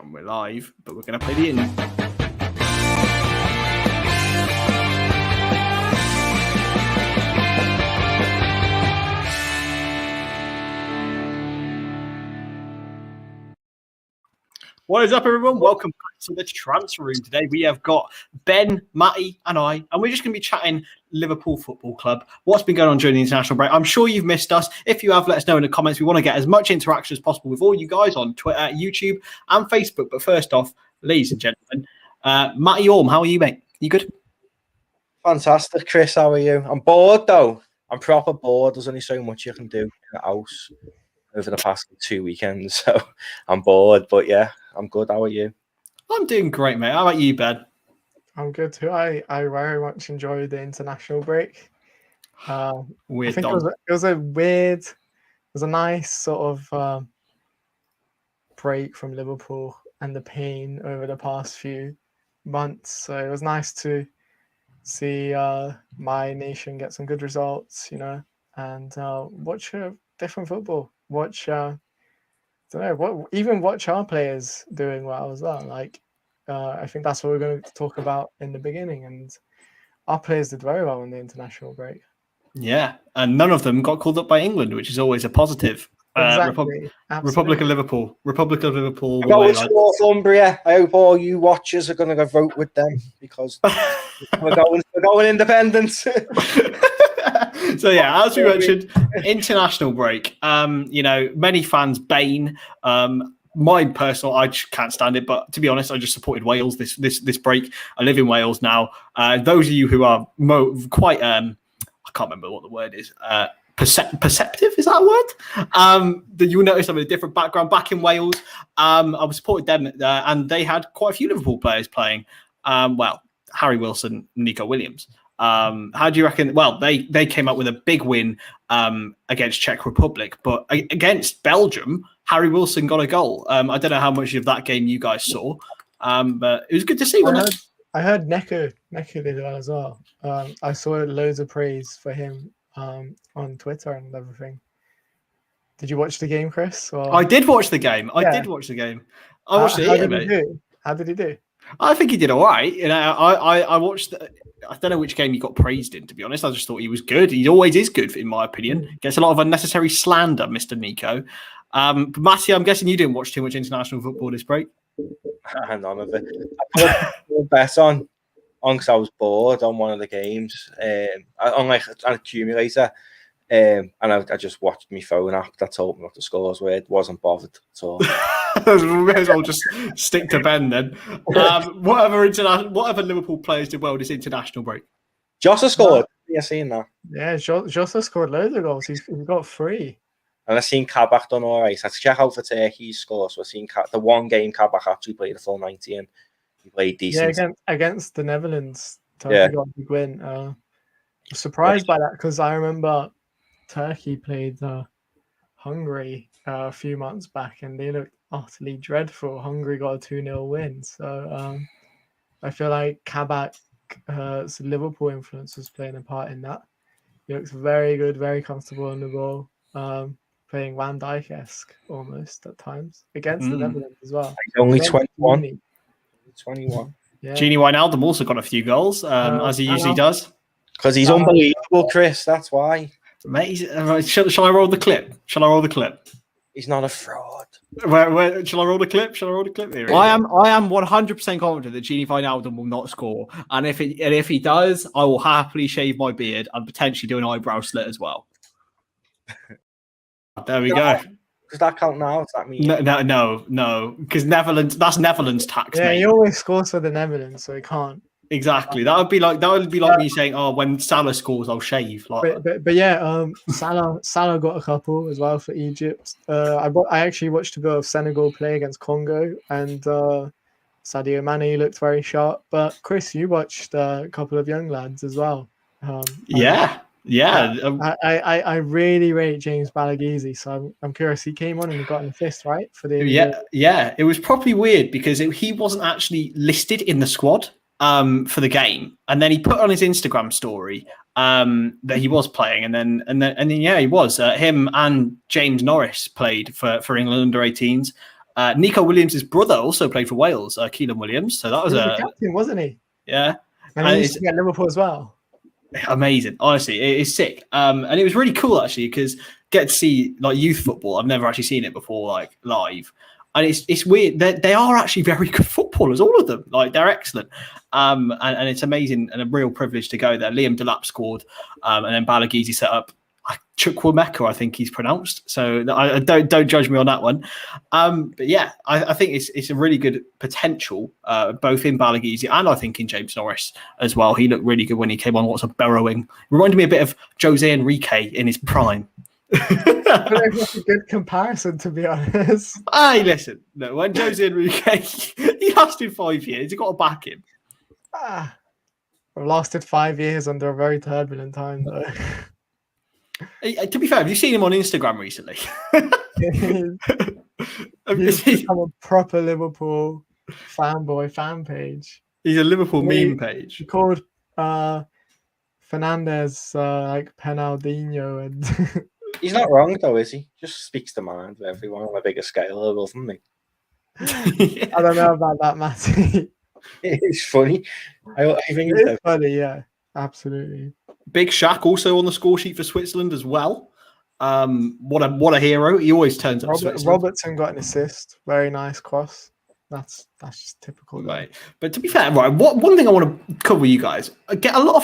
And we're live, but we're going to play the in. What is up, everyone? Welcome back to the transfer room. Today we have got Ben, Matty, and I, and we're just going to be chatting Liverpool Football Club. What's been going on during the international break? I'm sure you've missed us. If you have, let us know in the comments. We want to get as much interaction as possible with all you guys on Twitter, YouTube, and Facebook. But first off, ladies and gentlemen, Matty Orm, how are you, mate? You good? Fantastic, Chris. How are you? I'm bored, though. I'm proper bored. There's only so much you can do in the house over the past 2 weekends, so I'm bored. But yeah, I'm good. How are you? I'm doing great, mate. How about you, Ben? I'm good too. I very much enjoyed the international break. I think it was a nice sort of break from Liverpool and the pain over the past few months. So it was nice to see my nation get some good results, and watch different football. Watch watch our players doing well as well. I think that's what we're going to talk about in the beginning. And our players did very well in the international break. Yeah, and none of them got called up by England, which is always a positive. Exactly. Republic of Liverpool. Going to Northumbria. I hope all you watchers are going to go vote with them because we're going independent. So yeah, as we mentioned, international break. Many fans bane. My personal, I just can't stand it. But to be honest, I just supported Wales this break. I live in Wales now. Those of you who are quite, I can't remember what the word is. Perceptive, is that a word? That you'll notice I'm in a different background. Back in Wales, I supported them, and they had quite a few Liverpool players playing. Harry Wilson, Nico Williams. How do you reckon? Well, they came up with a big win against Czech Republic, but against Belgium, Harry Wilson got a goal. I don't know how much of that game you guys saw, but it was good to see. I heard Neko did well as well. I saw loads of praise for him on Twitter and everything. Did you watch the game, Chris? Or... I did watch the game. I watched it. How did he do? I think he did all right. I watched. I don't know which game he got praised in. To be honest, I just thought he was good. He always is good, in my opinion. Gets a lot of unnecessary slander, Mr. Nico. But Matthew, I'm guessing you didn't watch too much international football this break. None of it. I put a bet on because I was bored on one of the games. On an accumulator. And I just watched my phone app that told me what the scores were. It wasn't bothered at all. May as well just stick to Ben then. Whatever Liverpool players did well this international break. Jota scored. Yeah, seen that. Yeah, Jota scored loads of goals. He's got 3. And I've seen Kabak done all right. I had to check out for Turkey's score. So I've seen the one game Kabak actually played a full 90 and he played decent. Yeah, against the Netherlands. Turkey got a big win. I was surprised by that because I remember Turkey played Hungary a few months back and they looked utterly dreadful. Hungary got a 2-0 win. So I feel like Kabak's Liverpool influence was playing a part in that. He looks very good, very comfortable on the ball, playing Van Dijk-esque almost at times against the Netherlands as well. He's only 21. 21. Yeah. Gini Wijnaldum also got a few goals, as he usually does. Because he's unbelievable, Chris. That's why. Mate, shall I roll the clip? He's not a fraud. Where shall I roll the clip? Here? I am 100% confident that Gini Wijnaldum will not score, and if he does, I will happily shave my beard and potentially do an eyebrow slit as well. There we go. Does that count now? Does that mean no? Because that's Netherlands tax. Yeah, mate. he always scores for the Netherlands, so he can't. Exactly. That would be like me saying, "Oh, when Salah scores, I'll shave." But yeah, Salah got a couple as well for Egypt. I actually watched a bit of Senegal play against Congo, and Sadio Mane looked very sharp. But Chris, you watched a couple of young lads as well. Yeah. I really rate James Balagizi, so I'm curious. He came on and he got an assist, right? For the yeah. It was probably weird because he wasn't actually listed in the squad for the game, and then he put on his Instagram story that he was playing, and then he was. Him and James Norris played for England under 18s. Nico Williams' brother also played for Wales, Keelan Williams. So that was He was the captain, wasn't he? Yeah. And he used to be at Liverpool as well. Amazing. Honestly, it is sick. And it was really cool actually because get to see like youth football. I've never actually seen it before, like live. And it's weird. They are actually very good footballers, all of them. Like they're excellent. And it's amazing and a real privilege to go there. Liam Delap scored, and then Balagizi set up Chukwuemeka, I think he's pronounced. So I don't judge me on that one. But yeah, I think it's a really good potential, both in Balagizi and I think in James Norris as well. He looked really good when he came on. Lots of burrowing. Reminded me a bit of Jose Enrique in his prime. That's a good comparison, to be honest. Hey, listen, no, when Jose Enrique, he lasted 5 years. You got to back him. I've lasted 5 years under a very turbulent time, though. To be fair, have you seen him on Instagram recently? He's become a proper Liverpool fanboy fan page. He's a Liverpool meme page. He called Fernandez like Penaldinho, and he's not wrong though, is he? Just speaks to mind of everyone on a bigger scale, above me. I don't know about that, Matty. It's funny. I think it's funny, yeah, absolutely. Big Shaq also on the score sheet for Switzerland as well. What a hero! He always turns up. Robertson got an assist. Very nice cross. That's just typical, right? But to be fair, right, one thing I want to cover with you guys,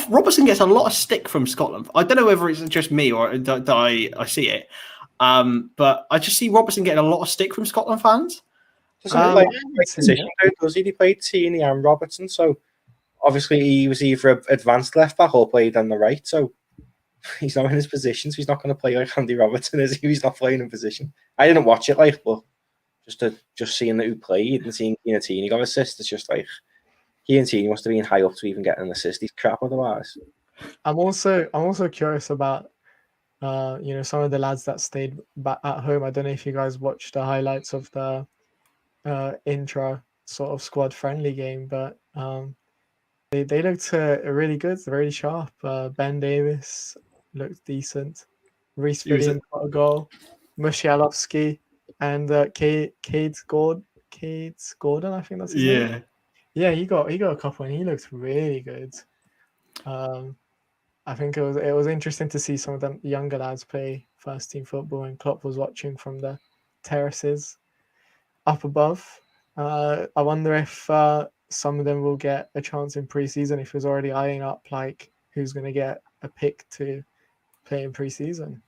Robertson gets a lot of stick from Scotland. I don't know whether it's just me or that I see it, but I just see Robertson getting a lot of stick from Scotland fans. Position, does he? He played Tierney and Robertson, so obviously he was either advanced left back or played on the right. So he's not in his position, so he's not going to play like Andy Robertson, is he? He's not playing in position. I didn't watch it, but just seeing who played and seeing Tierney got assist, it's just like Tierney must have been high up to even get an assist. He's crap otherwise. I'm also curious about some of the lads that stayed back at home. I don't know if you guys watched the highlights of the intra sort of squad friendly game, but they looked really good, really sharp. Ben Davis looked decent. Reece Williams got a goal. Musialowski and Cades Gordon, I think that's his name. Yeah, he got a couple and he looked really good. I think it was interesting to see some of them younger lads play first team football, and Klopp was watching from the terraces up above. I wonder if some of them will get a chance in pre-season, if he's already eyeing up like who's going to get a pick to play in pre-season.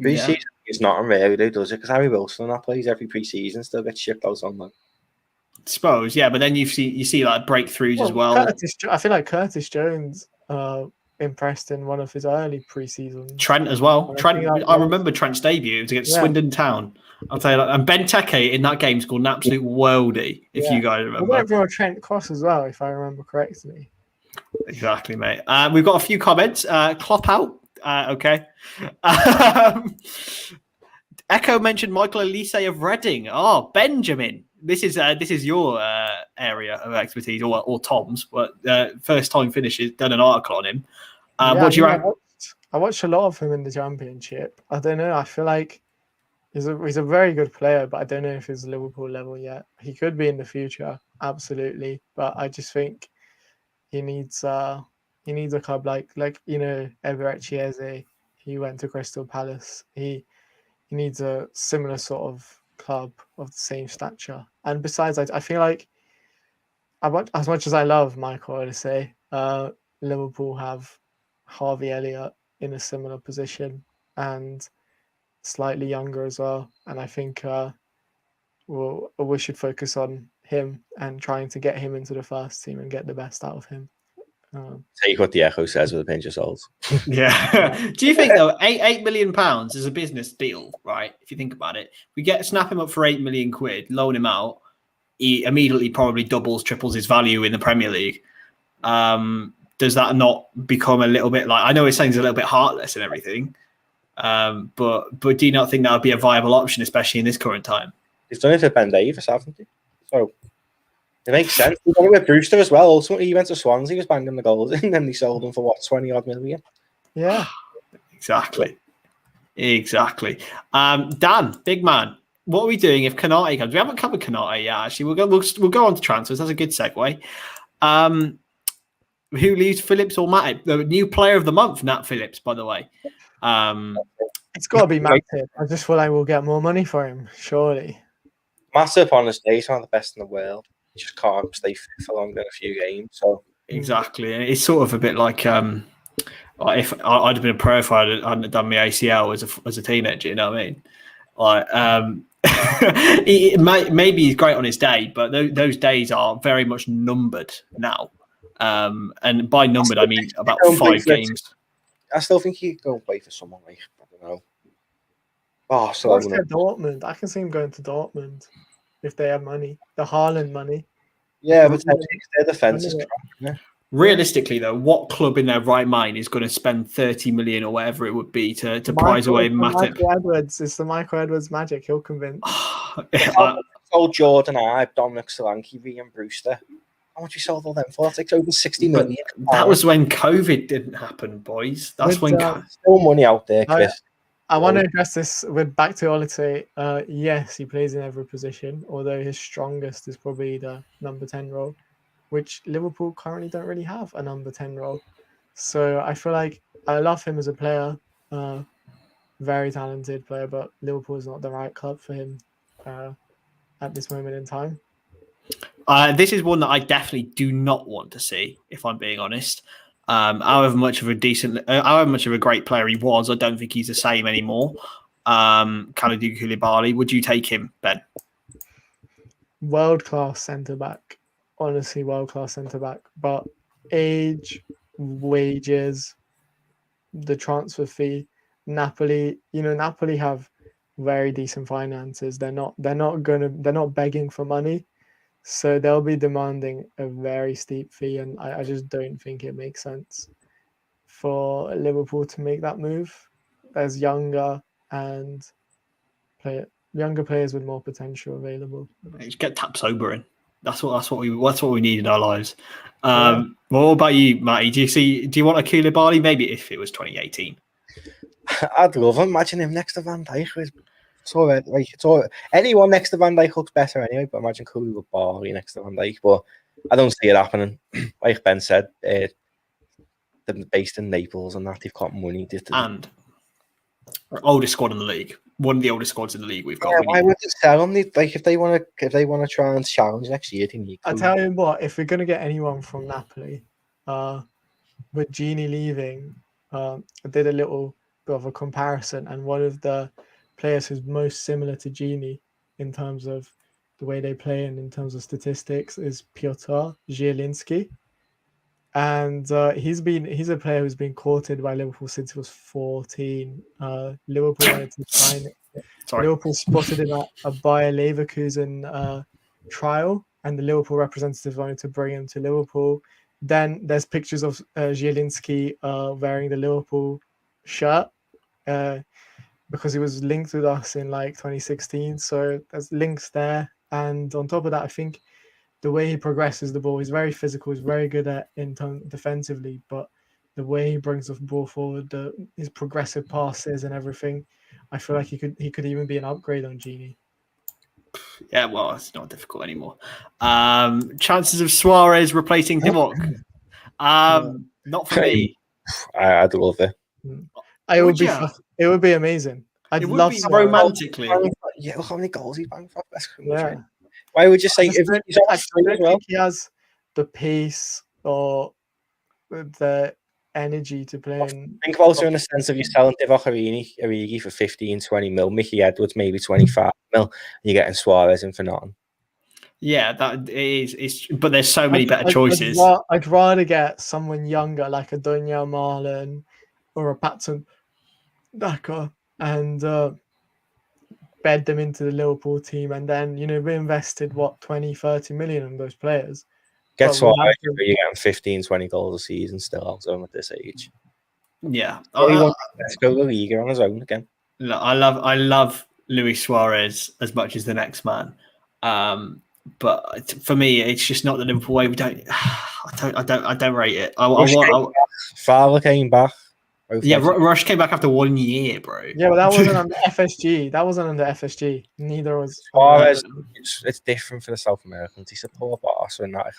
Pre-season is not unreal, does it? Because Harry Wilson that plays every pre-season, still gets shipped out on them. Suppose, yeah, but then you see like breakthroughs as well. I feel like Curtis Jones impressed in one of his early pre-seasons. Trent as well. I remember Trent's debut. It was against Swindon Town. I'll tell you that. And Ben Teke in that game scored an absolute worldie, if you guys remember. We went for a Trent cross as well, if I remember correctly. Exactly, mate. We've got a few comments. Klopp out. Okay. Echo mentioned Michael Elise of Reading. Oh, Benjamin. This is your area of expertise, or Tom's. But first time finishes. Done an article on him. What do you reckon? I watched a lot of him in the Championship. I don't know. I feel like he's a very good player, but I don't know if he's Liverpool level yet. He could be in the future, absolutely. But I just think he needs a club like Everett Chiese. He went to Crystal Palace. He needs a similar sort of club of the same stature. And besides, I feel like as much as I love Michael Olise, Liverpool have Harvey Elliott in a similar position and slightly younger as well. And I think we should focus on him and trying to get him into the first team and get the best out of him. Take what the Echo says with a pinch of salt. Yeah. Do you think though £8 million is a business deal, right? If you think about it, we snap him up for £8 million, loan him out, he immediately probably doubles, triples his value in the Premier League. Does that not become a little bit like, I know it sounds a little bit heartless and everything, but do you not think that would be a viable option, especially in this current time? He's done it for Ben Davis, hasn't he? So it makes sense. He done it with Brewster as well. Ultimately, he went to Swansea, he was banging the goals in, and then he sold him for 20-odd million. Yeah, exactly. Dan, big man. what are we doing if Kanate comes? We haven't covered Kanate yet. Actually, we'll go on to transfers. That's a good segue. Who leaves, Phillips or Matip? The new player of the month, Nat Phillips, by the way. It's got to be Matip. I just feel like we'll get more money for him, surely. Matip, honestly, he's one of the best in the world. He just can't stay fit for longer than a few games. So exactly, it's sort of a bit like if I'd have been a pro if I hadn't done my ACL as a teenager. You know what I mean? Like, maybe he's great on his day, but those days are very much numbered now. And by numbered, I mean about 5 games. I still think he could go and play for someone like, I don't know. Dortmund. I can see him going to Dortmund if they have money. The Haaland money. Yeah, but their defense is crap. Realistically, though, what club in their right mind is going to spend 30 million or whatever it would be to prize away Matip? It's the Michael Edwards magic. He'll convince. Sold Jordan Ibe, Dominic Solanke, and Brewster. How much you sold all them for? That's like over 60 million. That was when COVID didn't happen, boys. That's when still money out there, Chris. I want to address this with back to Ollie. Yes, he plays in every position, although his strongest is probably the number 10 role, which Liverpool currently don't really have a number 10 role. So I feel like I love him as a player, very talented player, but Liverpool is not the right club for him at this moment in time. This is one that I definitely do not want to see, if I'm being honest. However much of a great player he was, I don't think he's the same anymore. Kalidou Koulibaly, would you take him, Ben? World-class centre-back. Honestly, world-class centre-back. But age, wages, the transfer fee, Napoli have very decent finances. They're not begging for money. So they'll be demanding a very steep fee, and I just don't think it makes sense for Liverpool to make that move. There's younger players with more potential available. Just get Tap Sober in. That's what we need in our lives. What about you, Matty? Do you want a Koulibaly? Maybe if it was 2018. I'd love him. Imagine him next to Van Dijk. It's all right. Anyone next to Van Dijk looks better anyway, but imagine Koulibaly next to Van Dijk. But I don't see it happening. Like Ben said, they're based in Naples and that they've got money. And our oldest squad in the league. One of the oldest squads in the league we've got. Yeah, why would they sell them? If they want to try and challenge next year, they need. I tell you what, if we're gonna get anyone from Napoli, with Gini leaving, I did a little bit of a comparison, and one of the players who's most similar to Gini in terms of the way they play and in terms of statistics is Piotr Zielinski. And he's a player who's been courted by Liverpool since he was 14. Liverpool wanted to sign it. Liverpool spotted him at a Bayer Leverkusen trial, and the Liverpool representatives wanted to bring him to Liverpool. Then there's pictures of Zielinski wearing the Liverpool shirt because he was linked with us in like 2016. So there's links there. And on top of that, I think the way he progresses the ball, he's very physical, he's very good at defensively, but the way he brings the ball forward, his progressive passes and everything, I feel like he could even be an upgrade on Gini. Yeah, well, it's not difficult anymore. Chances of Suarez replacing Divock? Not for me. I'd love it. It would be amazing. I'd love it romantically. Yeah, look how many goals he banged for. Yeah. Why would you say I don't think he has the pace or the energy to play in? Think also in the sense of you're selling Divock Origi for 15-20 mil, Mickey Edwards maybe 25 mil, and you're getting Suarez in for nothing. Yeah, that is. But there's so many better choices. I'd rather get someone younger like a Donyell Marlon or a Patson Daka and bed them into the Liverpool team, and then reinvested 20-30 million on those players. Get Suarez, you're getting 15-20 goals a season still out of him at this age. Yeah, let's go the league on his own again. Look, I love Luis Suarez as much as the next man, but for me, it's just not the Liverpool way. I don't rate it. Fowler came back. Yeah, Rush came back after 1 year, bro. Yeah, but that wasn't under FSG. That wasn't under FSG. Neither was. It's different for the South Americans. He support Barca and that.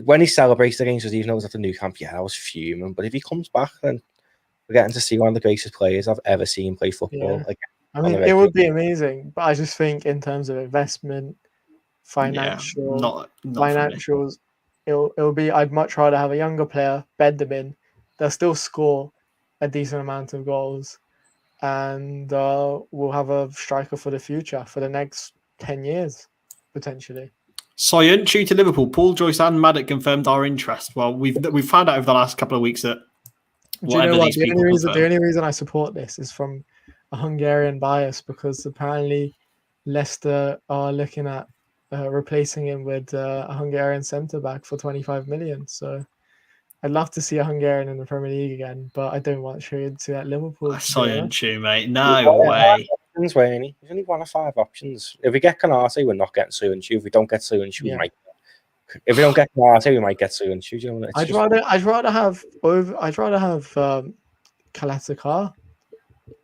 When he celebrates the games, even though it was at the new camp, I was fuming. But if he comes back, then we're getting to see one of the greatest players I've ever seen play football. Yeah. Like, I mean, it would be amazing, but I just think in terms of investment, financials, it'll be. I'd much rather have a younger player, bed them in. They'll still score a decent amount of goals, and we'll have a striker for the future for the next 10 years, potentially. Soyuncu to Liverpool. Paul, Joyce, and Maddock confirmed our interest. Well, we've found out over the last couple of weeks that. Do you know what? The only reason I support this is from a Hungarian bias, because apparently Leicester are looking at replacing him with a Hungarian centre back for 25 million. So I'd love to see a Hungarian in the Premier League again, but I don't want Soyuncu at Liverpool. Soyuncu, mate. No way. There's only 1 of 5 options. If we get Canate, we're not getting Soyuncu. If we don't get Soyuncu, we might. If we don't get Canate, we might get Soyuncu. You know, I'd rather have Kalatakar.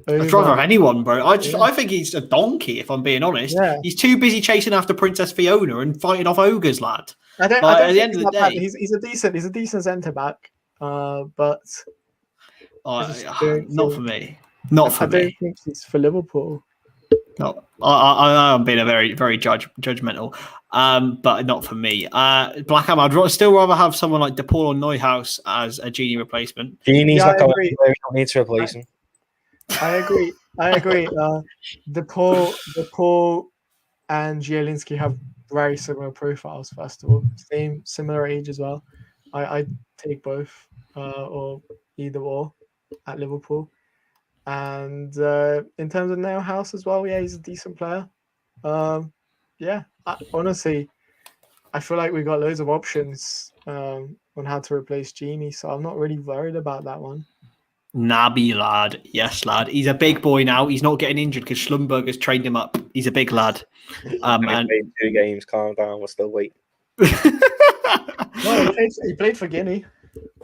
I'd rather have anyone, bro. I think he's a donkey, if I'm being honest. Yeah. He's too busy chasing after Princess Fiona and fighting off ogres, lad. I don't at the end of the day, he's a decent centre back, but not for me. Not for me. I don't think he's for Liverpool. No, I I'm being a very, very judgmental, but not for me. Blackham, I'd still rather have someone like DePaul or Neuhaus as a Genie replacement. Genie's not coming. We don't need to replace him. I agree. DePaul and Zielinski have very similar profiles. First of all, similar age as well. I take both or either or at Liverpool. And in terms of Neuhaus as well, he's a decent player. Honestly, I feel like we got loads of options on how to replace Genie, so I'm not really worried about that one. Naby, lad. Yes, lad. He's a big boy now. He's not getting injured because Schlumberg has trained him up. He's a big lad. And he played 2 games. Calm down. We're still waiting. Well, he played for Guinea.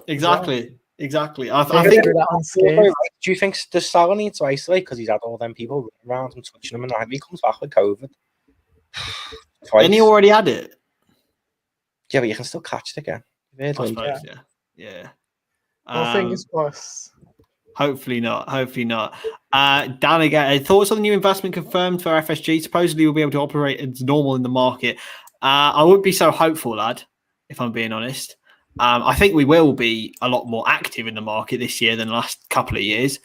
Exactly. I think. Do you think does Salah need to isolate because he's had all them people around him touching him, and if he comes back with COVID? Twice. And he already had it. Yeah, but you can still catch it again. I suppose, yeah. Fingers crossed. Hopefully not. Dan again. Thoughts on the new investment confirmed for FSG? Supposedly we'll be able to operate as normal in the market. I wouldn't be so hopeful, lad, if I'm being honest. I think we will be a lot more active in the market this year than the last couple of years,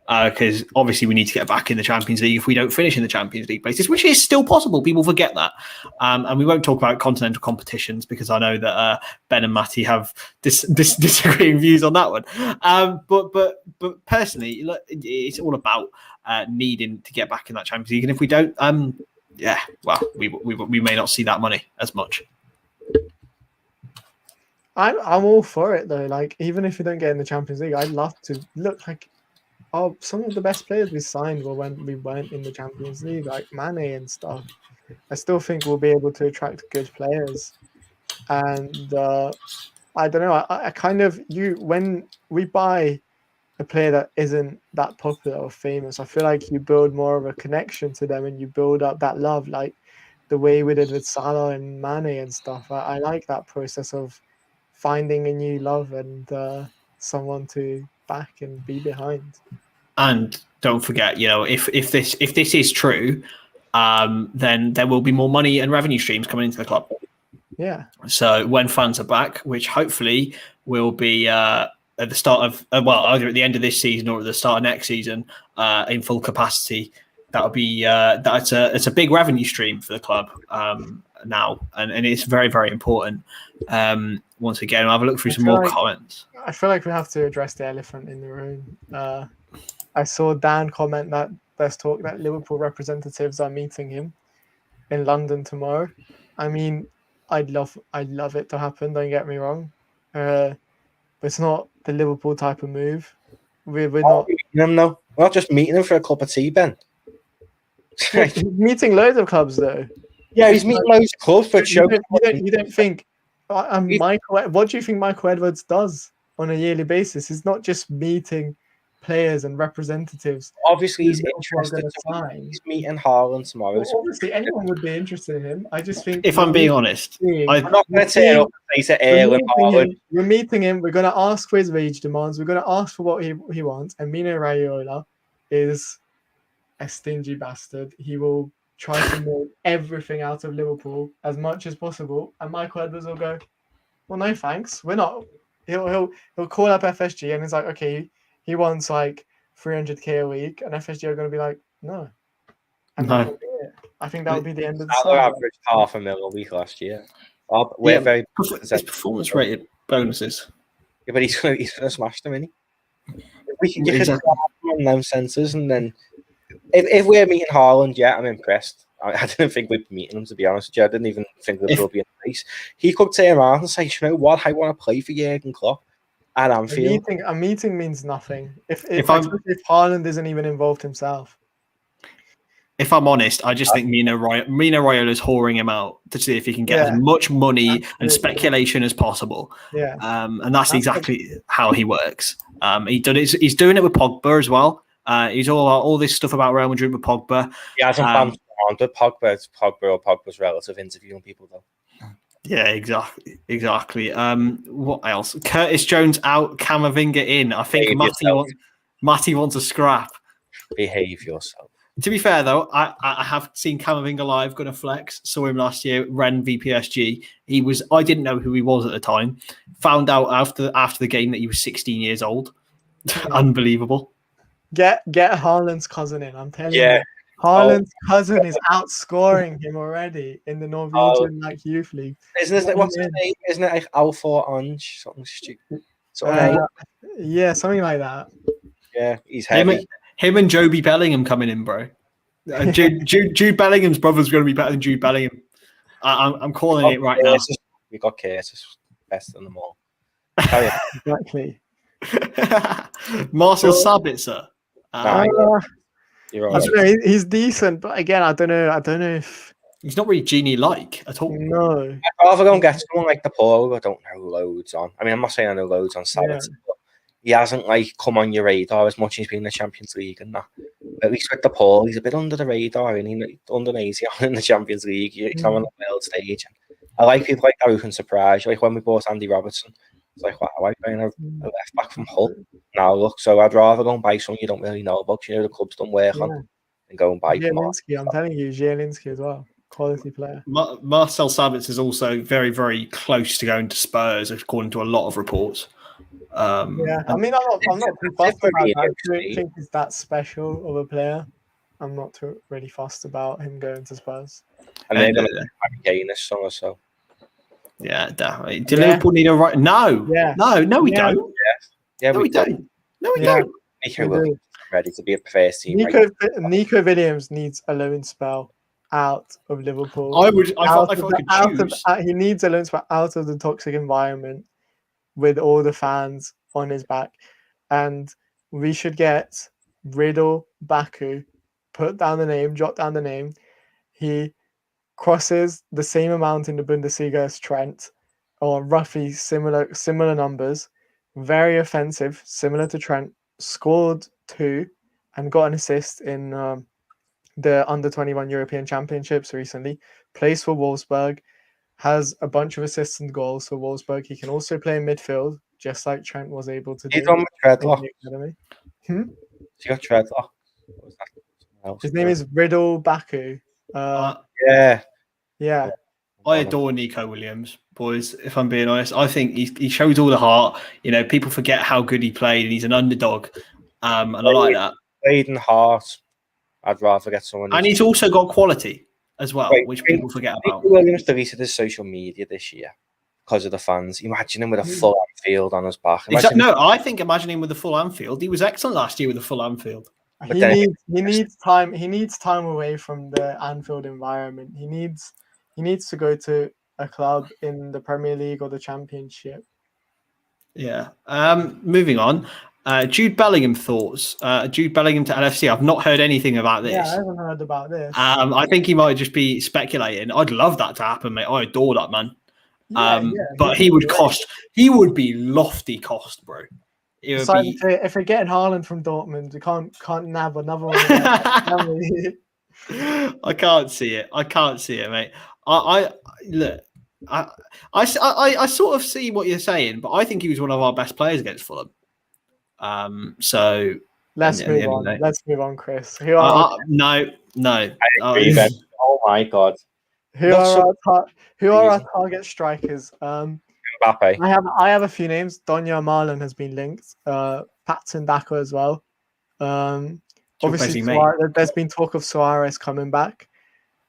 because obviously we need to get back in the Champions League if we don't finish in the Champions League places, which is still possible. People forget that. And we won't talk about continental competitions because I know that Ben and Matty have disagreeing views on that one. But personally, it's all about needing to get back in that Champions League. And if we don't, we may not see that money as much. I'm all for it though. Like, even if we don't get in the Champions League, I'd love to look like some of the best players we signed were when we weren't in the Champions League, like Mane and stuff. I still think we'll be able to attract good players. And I don't know. I kind of when we buy a player that isn't that popular or famous, I feel like you build more of a connection to them and you build up that love, like the way we did with Salah and Mane and stuff. I like that process of finding a new love and someone to back and be behind. And don't forget, if this is true, then there will be more money and revenue streams coming into the club. Yeah. So when fans are back, which hopefully will be at the start of either at the end of this season or at the start of next season, in full capacity, that'll be it's a big revenue stream for the club now, and it's very, very important. Once again, I'll have a look through some more comments. I feel like we have to address the elephant in the room. I saw Dan comment that there's talk that Liverpool representatives are meeting him in London tomorrow. I mean, I'd love it to happen. Don't get me wrong, but it's not the Liverpool type of move. We're not meeting him. No, we're not just meeting him for a cup of tea, Ben. He's meeting loads of clubs though. Yeah, he's meeting loads of clubs, but you don't think. What do you think Michael Edwards does on a yearly basis. He's not just meeting players and representatives. Obviously, he's Liverpool are interested. gonna sign. He's meeting Haaland tomorrow. Well, obviously, anyone would be interested in him. I just think, If I'm being honest, I'm not going to turn up and say to Erling Haaland. we're meeting him. We're going to ask for his wage demands. We're going to ask for what he wants. And Mino Raiola is a stingy bastard. He will try to milk everything out of Liverpool as much as possible. And Michael Edwards will go, well, no thanks. We're not. He'll call up FSG and he's like, okay, he wants like 300k a week, and FSG are going to be like, no. And No. that will be it. I think that would be the end of the Our saga. average $500,000 a week last year. We're very. It's performance rated bonuses. Yeah, but he's gonna smash them, isn't he? We can get Exactly. on them senses, and then if we're meeting Haaland, yeah, I'm impressed. I didn't think we'd be meeting him, to be honest with you. I didn't even think Liverpool would be in place. He could turn around and say, you know what, I want to play for Jurgen Klopp at Anfield. A meeting means nothing. If Haaland isn't even involved himself. If I'm honest, I just think Mino Raiola is whoring him out to see if he can get as much money and speculation as possible. Yeah, and that's exactly how he works. He's doing it with Pogba as well. He's all this stuff about Real Madrid with Pogba. He hasn't banned Pogba. It's Pogba or Pogba's relative interviewing people though. Yeah, exactly. What else? Curtis Jones out, Camavinga in. I think Matty wants a scrap. Behave yourself. To be fair, though, I have seen Camavinga live, going to flex. Saw him last year, Ren v PSG. I didn't know who he was at the time. Found out after the game that he was 16 years old. Unbelievable. Get Haaland's cousin in. I'm telling you. Haaland's cousin is outscoring him already in the Norwegian youth league. What's his name? Isn't it like Alfor Ange? Something stupid. Yeah, something like that. Yeah, he's heavy. Him and Jude Bellingham coming in, bro. Jude Bellingham's brother's going to be better than Jude Bellingham. I'm calling it right now. We got Curtis, best of them all. Exactly. Marcel Sabitzer. You're right. He's decent, but again, I don't know if he's not really genie-like at all. No. I'd rather go and get someone like the Paul who I don't know loads on. I mean, I'm not saying I know loads on Sabitzer, but he hasn't come on your radar as much as he's been in the Champions League and that. But at least with the Paul, he's a bit under the radar and he's underneath in the Champions League. He's not on the world stage. I like people like that who can surprise you. Like when we bought Andy Robertson, it's like, wow, I'm buying a left back from Hull. Now look, so I'd rather go and buy someone you don't really know about, the club's done work on, and go and buy Zielinski, I'm telling you, Zielinski as well. Quality player. Marcel Sabitzer is also very, very close to going to Spurs, according to a lot of reports. I mean, I'm not too fussed about that. I don't think he's that special of a player. I'm not too really fussed about him going to Spurs. And they're going to gain this summer, so. Yeah, definitely. Do Liverpool need a right? No. Yeah. No, we don't. Yeah, we don't. No, we don't. Nico will be ready to be a first team. Nico Williams needs a loan spell out of Liverpool. He needs a loan spell out of the toxic environment with all the fans on his back. And we should get Riddle, Baku, jot down the name. He crosses the same amount in the Bundesliga as Trent, or roughly similar numbers. Very offensive, similar to Trent. Scored 2 and got an assist in the Under-21 European Championships recently. Plays for Wolfsburg. Has a bunch of assists and goals for Wolfsburg. He can also play in midfield, just like Trent was able to do. He's on Treadlock. He got Treadlock. His name is Riddle Baku. Yeah. I adore Nico Williams, boys. If I'm being honest, I think he shows all the heart. People forget how good he played, and he's an underdog. And I like that. Played in heart. I'd rather get someone. And he's also got quality as well, which people forget about. Nico Williams deleted his social media this year because of the fans. Imagine him with a full Anfield on his back. I think imagine him with a full Anfield. He was excellent last year with a full Anfield. He needs time. He needs time away from the Anfield environment. He needs to go to a club in the Premier League or the Championship. Yeah. Moving on. Jude Bellingham thoughts. Jude Bellingham to LFC. I've not heard anything about this. Yeah, I haven't heard about this. I think he might just be speculating. I'd love that to happen, mate. I adore that man. But he would cost. He would be lofty cost, bro. It would be. If we're getting Haaland from Dortmund, we can't nab another one. I can't see it. I can't see it, mate. I look. I sort of see what you're saying, but I think he was one of our best players against Fulham. So let's move on. Let's move on, Chris. No. I agree, Ben. Oh my god. Who are our target strikers? Mbappe. I have a few names. Donyell Malen has been linked. Patson Daka as well. Obviously, there's been talk of Suarez coming back.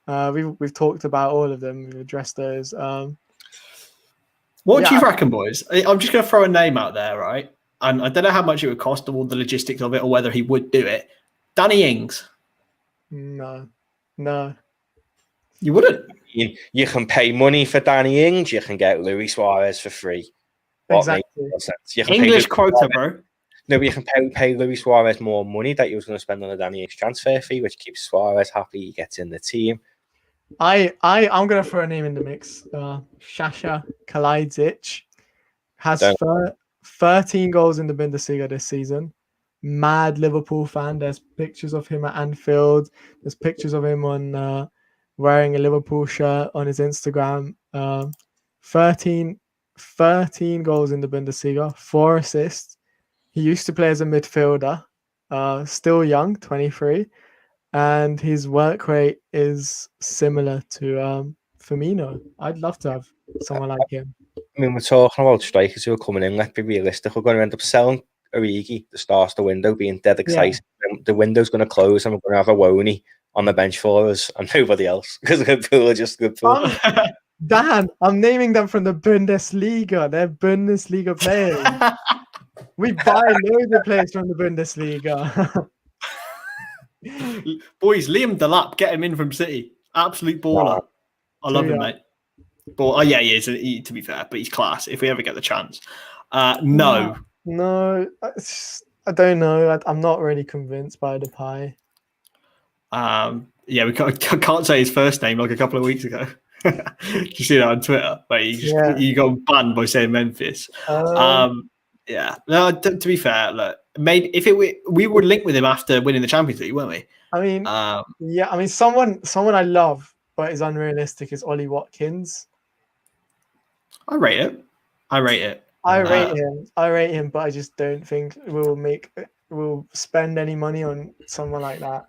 We've talked about all of them. We've addressed those. What do you reckon, boys? I'm just going to throw a name out there, right? And I don't know how much it would cost, or the logistics of it, or whether he would do it. Danny Ings. No. You wouldn't. You can pay money for Danny Ings. You can get Luis Suarez for free. Exactly. You can English quota, bro. No, but you can pay Luis Suarez more money that you was going to spend on the Danny Ings transfer fee, which keeps Suarez happy. He gets in the team. I'm going to throw a name in the mix. Sasha Kalajdzic has 13 goals in the Bundesliga this season. Mad Liverpool fan. There's pictures of him at Anfield. There's pictures of him on wearing a Liverpool shirt on his Instagram. 13 goals in the Bundesliga, 4 assists. He used to play as a midfielder, still young, 23, and his work rate is similar to Firmino. I'd love to have someone like him. I mean, we're talking about strikers who are coming in. Let's be realistic. We're going to end up selling Origi, the start of the window, being dead excited. Yeah. The window's going to close, and we're going to have a Woney on the bench for us and nobody else because Liverpool are just good for Dan, I'm naming them from the Bundesliga. They're Bundesliga players. We buy loads of players from the Bundesliga. Boys, Liam Delap, get him in from City. Absolute baller. I love him, mate. But he is, to be fair, but he's class if we ever get the chance. No, I don't know. I'm not really convinced by Depay. We can't say his first name like a couple of weeks ago. Did you see that on Twitter? But he got banned by saying Memphis. No, to be fair, look, maybe if we would link with him after winning the Champions League, weren't we? I mean, someone I love but is unrealistic is Ollie Watkins. I rate it. I rate him, but I just don't think we'll spend any money on someone like that.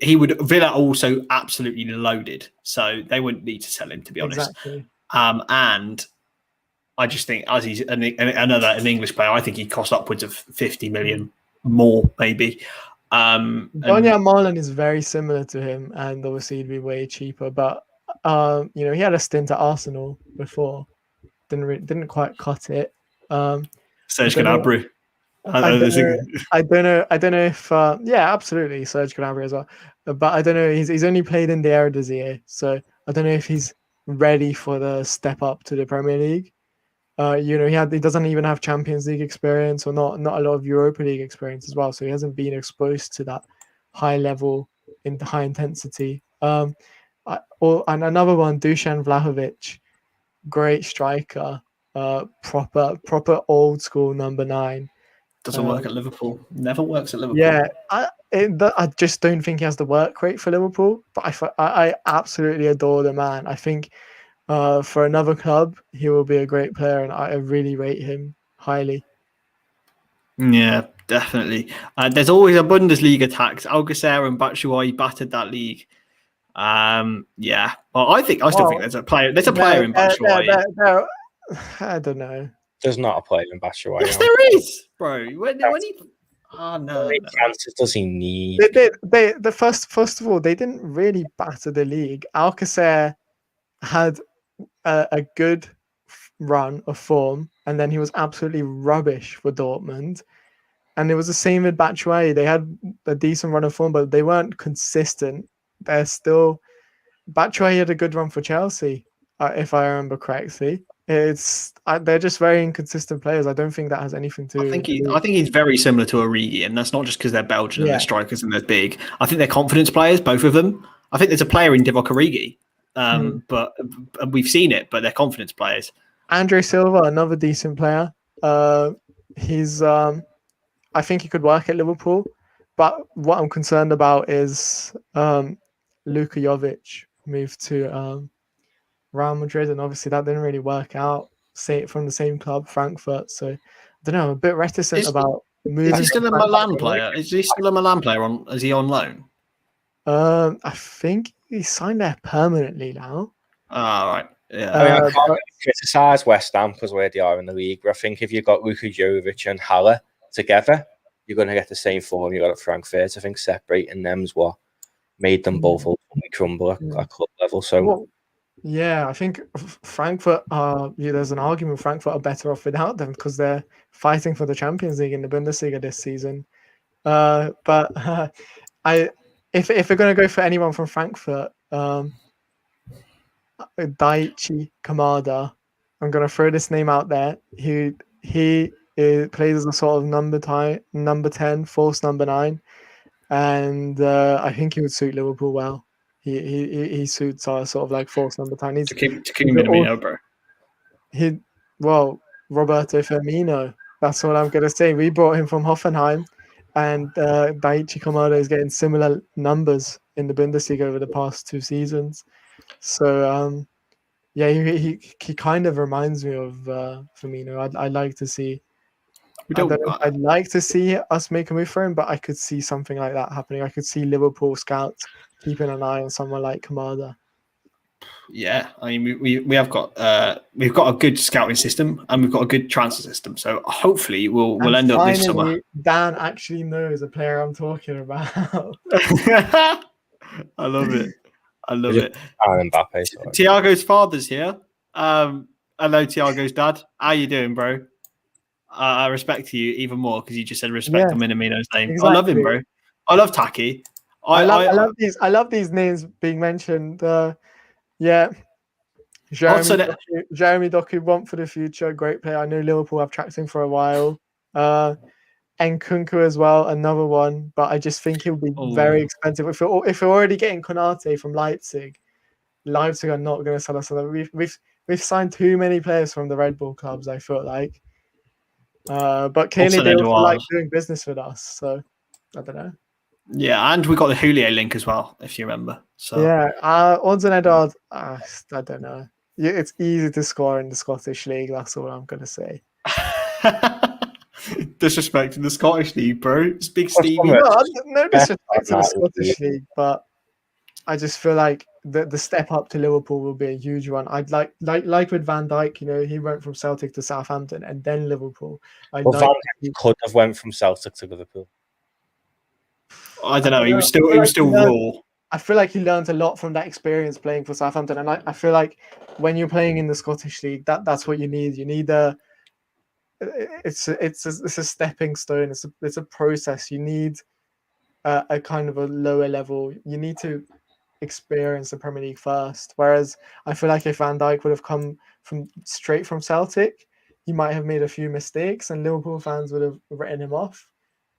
Villa also absolutely loaded, so they wouldn't need to sell him, to be honest. Exactly. And I just think as he's an English player, I think he costs upwards of 50 million more, maybe. Donyell Malen is very similar to him, and obviously he'd be way cheaper. But he had a stint at Arsenal before, didn't quite cut it. Serge Gnabry. I don't know if absolutely Serge Gnabry as well, but I don't know. He's only played in the Eredivisie, so I don't know if he's ready for the step up to the Premier League. He doesn't even have Champions League experience or not a lot of Europa League experience as well, so he hasn't been exposed to that high level in high intensity. And another one, Dusan Vlahovic, great striker, proper old school number 9. Doesn't work at Liverpool. Never works at Liverpool. Yeah, I just don't think he has the work rate for Liverpool. But I absolutely adore the man. I think for another club, he will be a great player, and I really rate him highly. Yeah, definitely. There's always a Bundesliga tax. Alcacer and Batshuayi battered that league. Well, I still think there's a player. There's a player in Batshuayi. I don't know. There's not a player in Batshuayi. Yes, there is, bro. When he... Oh no! How many chances does he need? They first of all, they didn't really batter the league. Alcacer had a good run of form, and then he was absolutely rubbish for Dortmund. And it was the same with Batshuayi. They had a decent run of form, but they weren't consistent. Batshuayi had a good run for Chelsea, if I remember correctly. They're just very inconsistent players. I don't think that has anything to. I think he's very similar to Origi, and that's not just because they're Belgian and they're strikers and they're big. I think they're confidence players, both of them. I think there's a player in Divock Origi, but we've seen it. But they're confidence players. Andre Silva, another decent player. He's I think he could work at Liverpool, but what I'm concerned about is Luka Jovic moved to Real Madrid, and obviously that didn't really work out. Say from the same club, Frankfurt. So I don't know. I'm a bit reticent about moving. Is he still a Milan player? Is he still a Milan player? Is he on loan? I think he signed there permanently now. Ah, right. Yeah. I mean, I can't criticise West Ham because where they are in the league, but I think if you've got Luka Jovic and Haller together, you're going to get the same form you got at Frankfurt. I think separating them's what made them both ultimately crumble at club level. So, well, yeah, I think Frankfurt there's an argument Frankfurt are better off without them because they're fighting for the Champions League in the Bundesliga this season. But if we're going to go for anyone from Frankfurt, Daichi Kamada, I'm going to throw this name out there. He plays as a sort of number 10, false number 9, and I think he would suit Liverpool well. He suits our sort of like false number 10. He's Minamino, bro. Roberto Firmino. That's what I'm gonna say. We brought him from Hoffenheim, and Daichi Kamada is getting similar numbers in the Bundesliga over the past 2 seasons. So he kind of reminds me of Firmino. I'd like to see. I'd like to see us make a move for him, but I could see something like that happening. I could see Liverpool scouts keeping an eye on someone like Kamada. Yeah, I mean we've got a good scouting system and we've got a good transfer system. So hopefully we'll end up this summer. Dan actually knows a player I'm talking about. I love it. Mbappe. Thiago's father's here. Hello, Thiago's dad. How you doing, bro? I respect you even more because you just said respect on Minamino's name. Exactly. I love him, bro. I love Taki. I love these names being mentioned. Jeremy Doku, want for the future, great player. I know Liverpool have tracked him for a while. Nkunku as well, another one, but I just think he'll be very expensive. If we're already getting Konate from Leipzig are not going to sell us. We've signed too many players from the Red Bull clubs, I feel like. But clearly they also like doing business with us, so I don't know. Yeah, and we got the Houllier link as well, if you remember. So yeah, Odds and Edward, I don't know. It's easy to score in the Scottish League. That's all I'm going to say. Disrespecting the Scottish League, bro. It's Big Stevie. No disrespect to the Scottish League, but I just feel like the step up to Liverpool will be a huge one. I'd like with Van Dijk, he went from Celtic to Southampton and then Liverpool. Van Dijk could have went from Celtic to Liverpool. I don't know. He was still raw. I feel like he learned a lot from that experience playing for Southampton, and I feel like when you're playing in the Scottish League, that's what you need. You need it's a stepping stone. It's a process. You need a kind of a lower level. You need to experience the Premier League first. Whereas I feel like if Van Dijk would have come straight from Celtic, he might have made a few mistakes, and Liverpool fans would have written him off.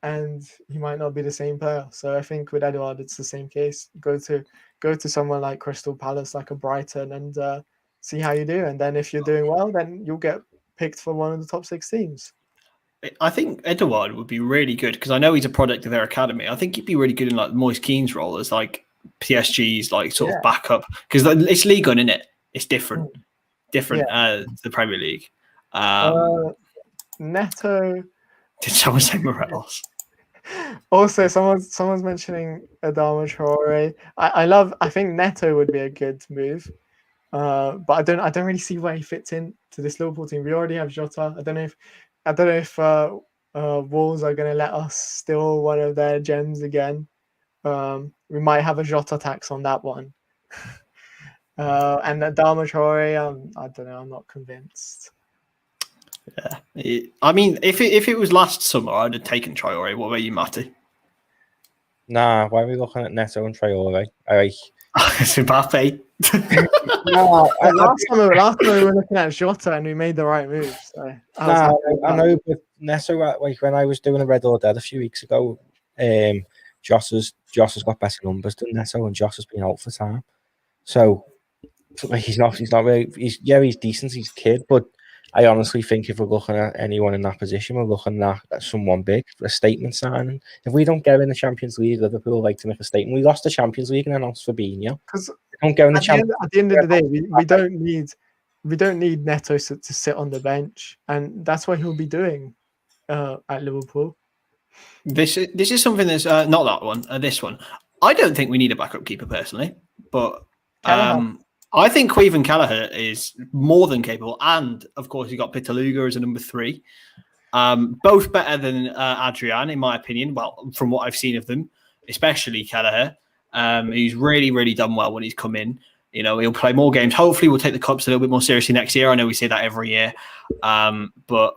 And he might not be the same player. So I think with Edouard, it's the same case. Go to someone like Crystal Palace, like a Brighton, and see how you do. And then if you're doing well, then you'll get picked for one of the top 6 teams. I think Edouard would be really good because I know he's a product of their academy. I think he'd be really good in like Moise Keane's role as like PSG's like sort of backup because it's Ligue 1, isn't it? It's different to the Premier League. Neto. Did someone say Morelos? Also, someone's mentioning Adama Traore. I think Neto would be a good move, but I don't really see where he fits in to this Liverpool team. We already have Jota. I don't know if Wolves are going to let us steal one of their gems again. We might have a Jota tax on that one. And Adama Traore, I don't know. I'm not convinced. Yeah, I mean, if it was last summer, I'd have taken Traore. What about you, Matty? Nah, why are we looking at Neto and Traore? It's Mbappe. No, last time we were looking at Jota and we made the right move. So I know, but Neto, like when I was doing a Red or Dead a few weeks ago, Joss has got better numbers than Neto, and Joss has been out for time. So like he's not really. He's decent. He's a kid, but I honestly think if we're looking at anyone in that position, we're looking at someone big, a statement signing. If we don't go in the Champions League, Liverpool like to make a statement. We lost the Champions League and announced Fabinho. Because don't go in the at the end of the day, we don't need Neto to sit on the bench, and that's what he'll be doing at Liverpool. This is something that's not that one. This one, I don't think we need a backup keeper personally, but I think Quaven Kelleher is more than capable, and of course you got Pitaluga as a number 3. Both better than Adrian, in my opinion. Well, from what I've seen of them, especially Kelleher, who's really done well when he's come in. You know, he'll play more games. Hopefully, we'll take the cups a little bit more seriously next year. I know we say that every year, but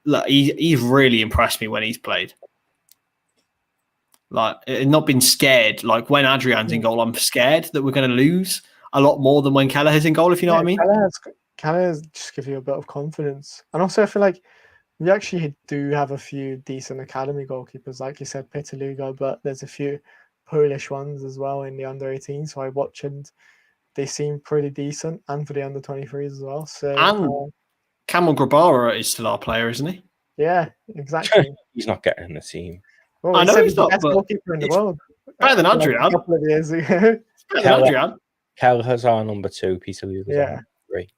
look, he's really impressed me when he's played. Like, not been scared. Like when Adrian's in goal, I'm scared that we're going to lose a lot more than when Kelleher's in goal. If you know what I mean. Kelleher's just give you a bit of confidence, and also I feel like we actually do have a few decent academy goalkeepers, like you said, Pitaluga, but there's a few Polish ones as well in the under 18. So I watched and they seem pretty decent, and for the under 23s as well. So and Kamil Grabara is still our player, isn't he? Yeah, exactly. He's not getting the team. Well, I know he's the not, best but goalkeeper in the world. Better than Adrian. A couple of years ago. Better than Adrian. Kelleher's our number 2. Pitaluga's our number 3.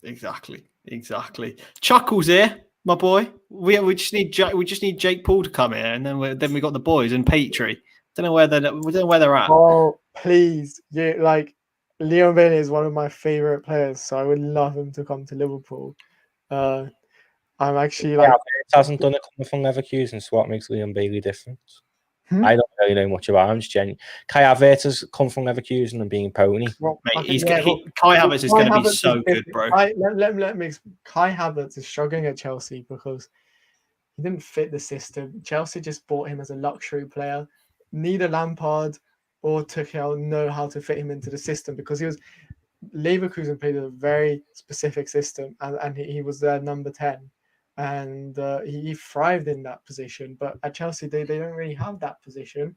Exactly. Chuckles here, my boy. We just need Jake Paul to come here, and then we got the boys and Petrie. Don't know where they're at. Oh, please, yeah, like Leon Bailey is one of my favorite players, so I would love him to come to Liverpool. I'm actually like, it hasn't done it coming from Leverkusen, so what makes Leon Bailey different? I don't really know much about him. Just genuine. Kai Havertz has come from Leverkusen and being pony. Well, mate, Kai Havertz is going to be so good, bro. Let me. Kai Havertz is struggling at Chelsea because he didn't fit the system. Chelsea just bought him as a luxury player. Neither Lampard or Tuchel know how to fit him into the system because Leverkusen played a very specific system, and he was their number 10. And he thrived in that position, but at Chelsea they don't really have that position.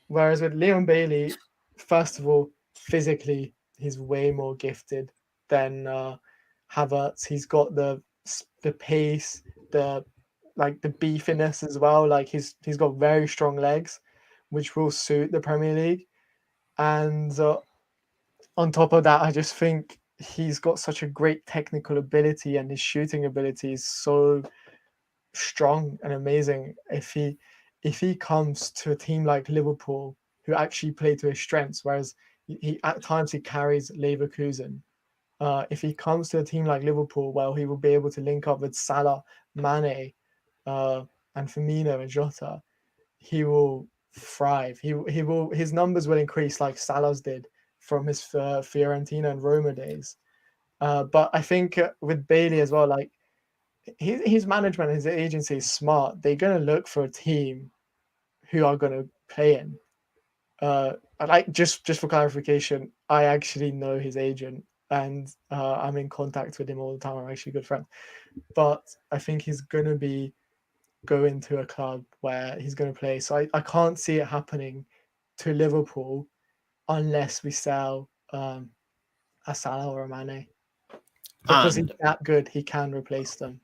Whereas with Leon Bailey, first of all, physically he's way more gifted than Havertz. He's got the pace, the beefiness as well. Like he's got very strong legs, which will suit the Premier League. And on top of that, I just think he's got such a great technical ability, and his shooting ability is so strong and amazing. If he comes to a team like Liverpool, who actually play to his strengths, whereas he at times he carries Leverkusen. If he comes to a team like Liverpool, well, he will be able to link up with Salah, Mane, and Firmino and Jota. He will thrive. His numbers will increase like Salah's did from his Fiorentina and Roma days. But I think with Bailey as well, like his management, his agency is smart. They're going to look for a team who are going to play him. Just for clarification, I actually know his agent, and I'm in contact with him all the time. I'm actually good friends. But I think he's going to go into a club where he's going to play. So I can't see it happening to Liverpool unless we sell a Salah or a Mane. Because he's that good, he can replace them.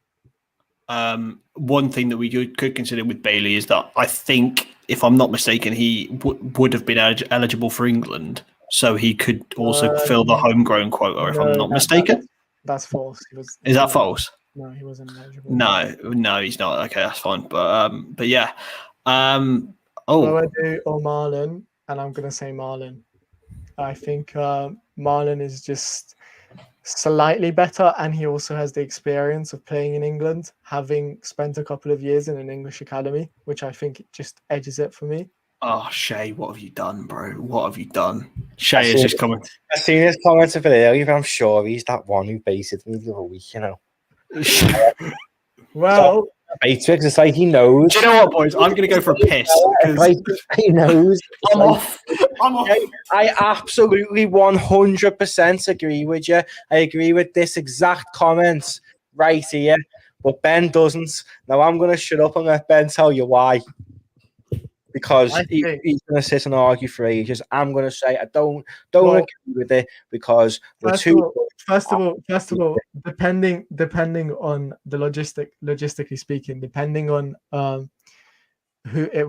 One thing that we could consider with Bailey is that I think, if I'm not mistaken, he would have been eligible for England, so he could also fill the homegrown quota. If I'm not mistaken, that's false. Is that false? No, he wasn't eligible. No, he's not. Okay, that's fine. But yeah. So I do Marlon, and I'm gonna say Marlon. I think Marlon is just slightly better, and he also has the experience of playing in England, having spent a couple of years in an English academy, which I think just edges it for me. Oh, Shay, what have you done, bro? What have you done? Shay is just coming. I've seen his comments a bit earlier, but I'm sure he's that one who baited me the other week, you know. Well, Matrix, it's like he knows. Do you know what, boys? I'm going to go for a piss. Like, he knows. I'm off. I absolutely 100% agree with you. I agree with this exact comment right here, but Ben doesn't. Now I'm going to shut up and let Ben tell you why. because I he's think- going to sit and argue for ages. I'm going to say I don't Well, agree with it because we're First too. of all, depending on the logistically speaking, depending on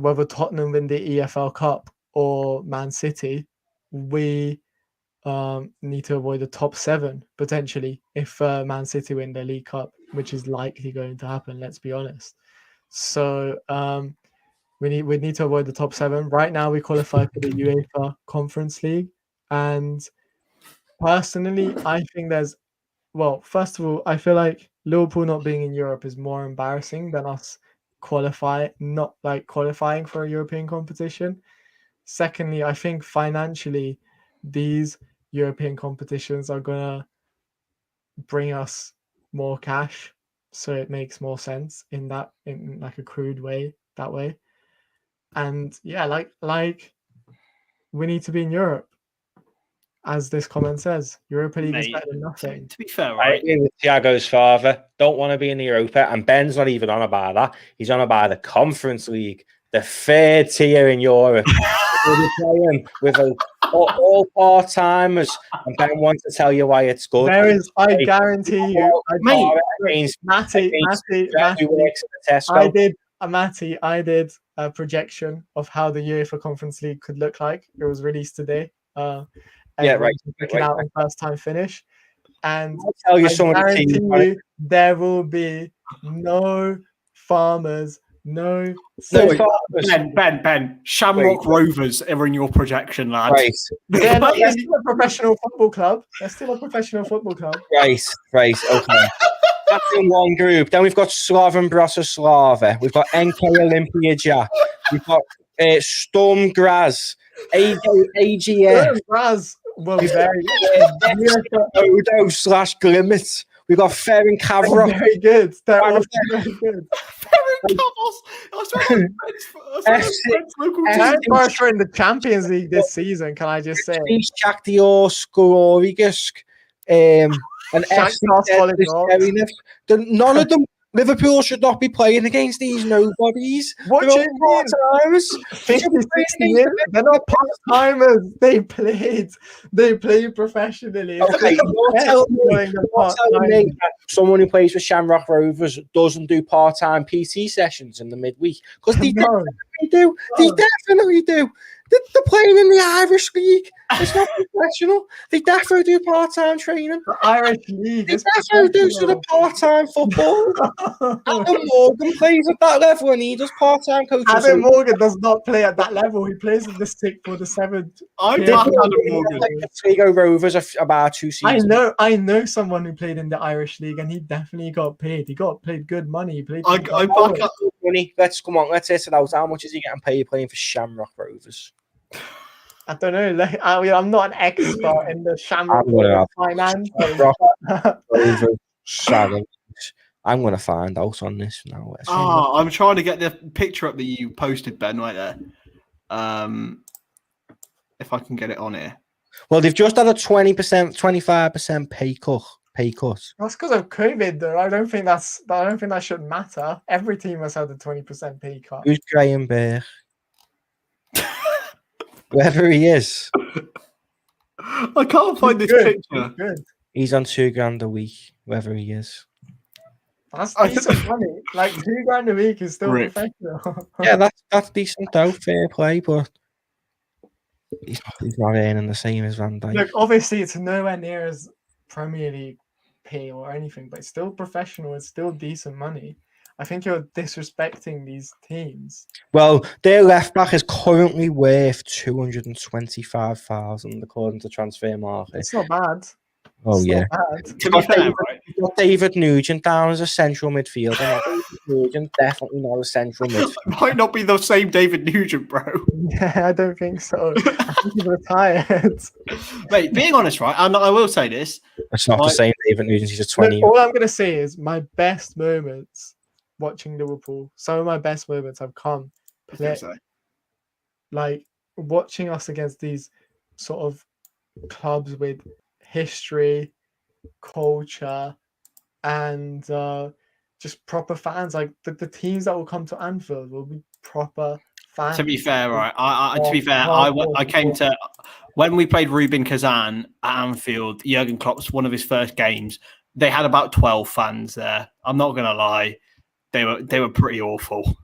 whether Tottenham win the EFL Cup or Man City, we need to avoid the top 7 potentially if Man City win the League Cup, which is likely going to happen. Let's be honest. So we need to avoid the top 7. Right now, we qualify for the UEFA Conference League, and personally, I think first of all, I feel like Liverpool not being in Europe is more embarrassing than us not qualifying for a European competition. Secondly, I think financially, these European competitions are gonna bring us more cash, so it makes more sense in like a crude way that way. And yeah, like we need to be in Europe. As this comment says, Europa League is better than nothing. To be fair, I right? agree with Thiago's father. Don't want to be in the Europa, and Ben's not even on about that. He's on about the Conference League, the third tier in Europe. We're playing with all part timers, and Ben wants to tell you why it's good. I guarantee you, Matty, I did a projection of how the UEFA Conference League could look like. It was released today. Looking out on first time finish, and I'll tell you I guarantee you there will be no farmers, no. Ben, Shamrock Rovers are in your projection, lad. Right. They're still a professional football club. Right. Okay. That's in one group. Then we've got Slaven Bratislava. We've got NK Olimpija. We've got Storm Graz. AGF. Graz. Well, very Odo/Glimmet. We've got Ferin Kavros. Very good. They're also very good. Ferin Kavros are in the Champions League this season. Can I just say? Shakhtar Skorovisk. And none of them. Liverpool should not be playing against these nobodies. What do you mean? 50-60 years? They're not part-timers. They played professionally. Okay, you're telling me that someone who plays for Shamrock Rovers doesn't do part-time PT sessions in the midweek? Because they definitely do. They definitely do. They're playing in the Irish League. It's not professional. They definitely do part-time training. The Irish League. They definitely do sort of part-time football. Adam Morgan plays at that level and he does part-time coaching. Adam Morgan does not play at that level. He plays in the 6th or the 7th. I'm Adam Morgan. Sligo Rovers about 2 seasons. I know someone who played in the Irish League and he definitely got paid. He got paid good money. He played. I back up money. Let's hit it out. How much is he getting paid playing for Shamrock Rovers? I don't know. I'm not an expert in the Shamrock finance. I'm going to find out on this now. I'm trying to get the picture up that you posted, Ben, right there. If I can get it on here. Well, they've just had a 20%, 25% pay cut. That's because of COVID, though. I don't think that should matter. Every team has had a 20% pay cut. Who's Graham Bear? Wherever he is. I can't find this picture. Good. He's on $2,000 a week, wherever he is. That's decent money. Like $2,000 a week is still professional. Yeah, that's decent though. Fair play, but he's not earning the same as Van Dijk. Look, obviously it's nowhere near as Premier League pay or anything, but it's still professional. It's still decent money. I think you're disrespecting these teams. Well, their left back is currently worth 225,000 according to Transfer Market. It's not bad. Oh, yeah. To be fair, right? You've got David Nugent down as a central midfielder. David Nugent, definitely not a central midfielder. Might not be the same David Nugent, bro. Yeah, I don't think so. I think he's retired. Mate, being honest, right, and I will say this. It's not the same David Nugent. He's a 20. All I'm going to say is my best moments watching Liverpool, some of my best moments have come like watching us against these sort of clubs with history, culture, and just proper fans. Like the teams that will come to Anfield will be proper fans. To be fair, right? I came to when we played Rubin Kazan at Anfield. Jurgen Klopp's one of his first games. They had about 12 fans there. I'm not gonna lie, they were pretty awful.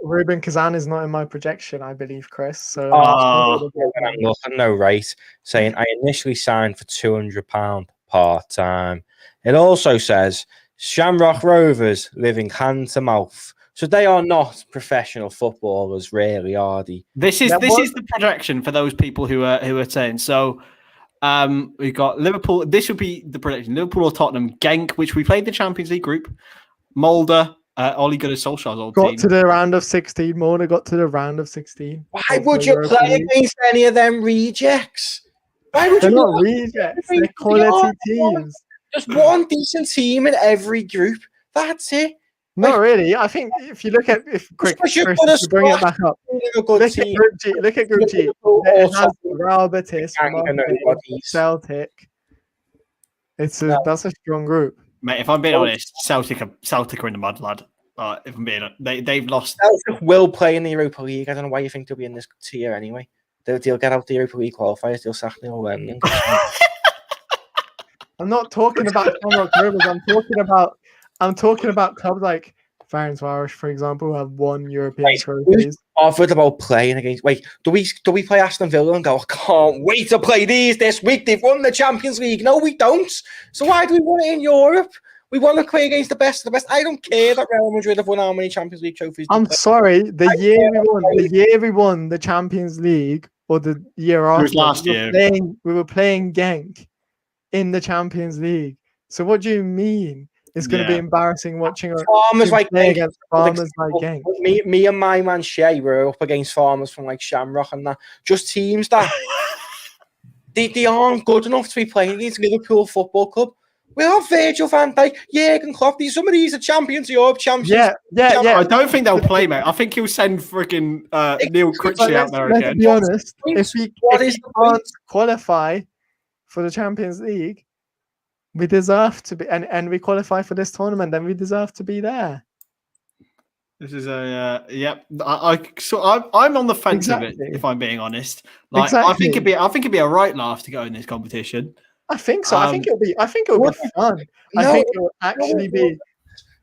Rubin Kazan is not in my projection, I believe, Chris. So I'm looking though, right? Saying I initially signed for £200 part time. It also says Shamrock Rovers living hand to mouth. So they are not professional footballers, really, are they? This is the projection for those people who are saying so. We've got Liverpool. This would be the prediction: Liverpool or Tottenham. Genk, which we played the Champions League group. Mulder, Ollie Gunnar Solskjaer's old team. Got to the round of 16. Mulder got to the round of 16. Why would you play against any of them rejects? Why would They're you not rejects. They're quality teams. Just one decent team in every group. That's it. Not really. I think if you look at Chris, to bring it back up. Look at Group G. It has Real Betis, Celtic. That's a strong group. Mate, if I'm being honest, Celtic are in the mud, lad. If I'm being honest, they've lost. Celtic will play in the Europa League. I don't know why you think they'll be in this tier anyway. They'll get out the Europa League qualifiers. They'll sack Neil Lennon. I'm not talking about Shamrock Rovers. I'm talking about clubs like Ferencváros, for example, who have won European trophies. Bothered about playing against. Wait, do we play Aston Villa and go? I can't wait to play these this week. They've won the Champions League. No, we don't. So why do we want it in Europe? We want to play against the best of the best. I don't care that Real Madrid have won how many Champions League trophies. I'm sorry. The year we won the Champions League, or the year after, it was last year. We were playing Genk in the Champions League. So what do you mean? It's going to be embarrassing watching farmers like against farmers like Genk. Me and my man Shay were up against farmers from like Shamrock and that. Just teams that they aren't good enough to be playing against Liverpool Football Club. We have Virgil van Dijk, Jurgen Klopp. Some of these are champions of Europe, champions. Yeah. I don't think they'll play, mate. I think he'll send freaking Neil Critchley out there again. Let's be honest. If we can't qualify for the Champions League, we deserve to be, and we qualify for this tournament, then we deserve to be there. This is I'm on the fence of it, if I'm being honest. Like, I think it'd be a right laugh to go in this competition. I think so. I think it'll be fun. I think it will actually be.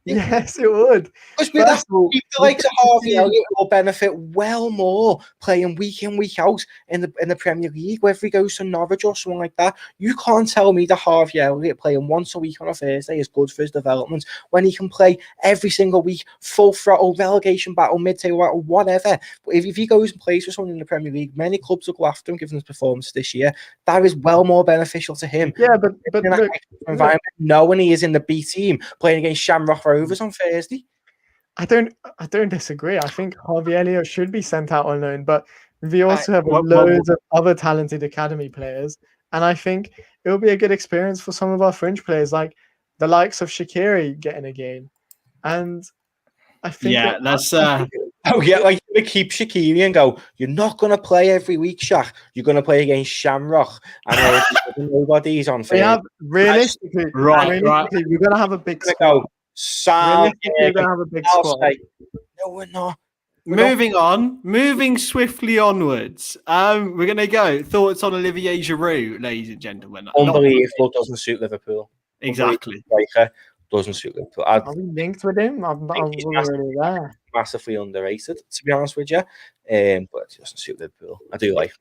Yes, it would. Because people like Harvey Elliott will benefit well more playing week in, week out in the Premier League. Whether he goes to Norwich or something like that, you can't tell me that Harvey Elliott playing once a week on a Thursday is good for his development when he can play every single week, full throttle, relegation battle, mid-table battle, whatever. But if he goes and plays for someone in the Premier League, many clubs will go after him given his performance this year. That is well more beneficial to him. Yeah, but environment, knowing he is in the B team playing against Shamrock Rovers on Thursday. I don't disagree. I think Harvey Elliott should be sent out on loan, but we also have loads of other talented academy players, and I think it will be a good experience for some of our fringe players, like the likes of Shaqiri getting a game. And I think like they keep Shaqiri and go, you're not going to play every week, Shaq. You're going to play against Shamrock, and nobody's on. We have realistically, we're going to have a big squad. Sam, we're gonna have a big squad. No, we're not. Moving swiftly onwards. We're gonna go. Thoughts on Olivier Giroud, ladies and gentlemen. Unbelievable. Doesn't suit Liverpool. Exactly. Doesn't suit Liverpool. Are we linked with him? I'm really there. Massively underrated, to be honest with you. But it doesn't suit Liverpool. I do like.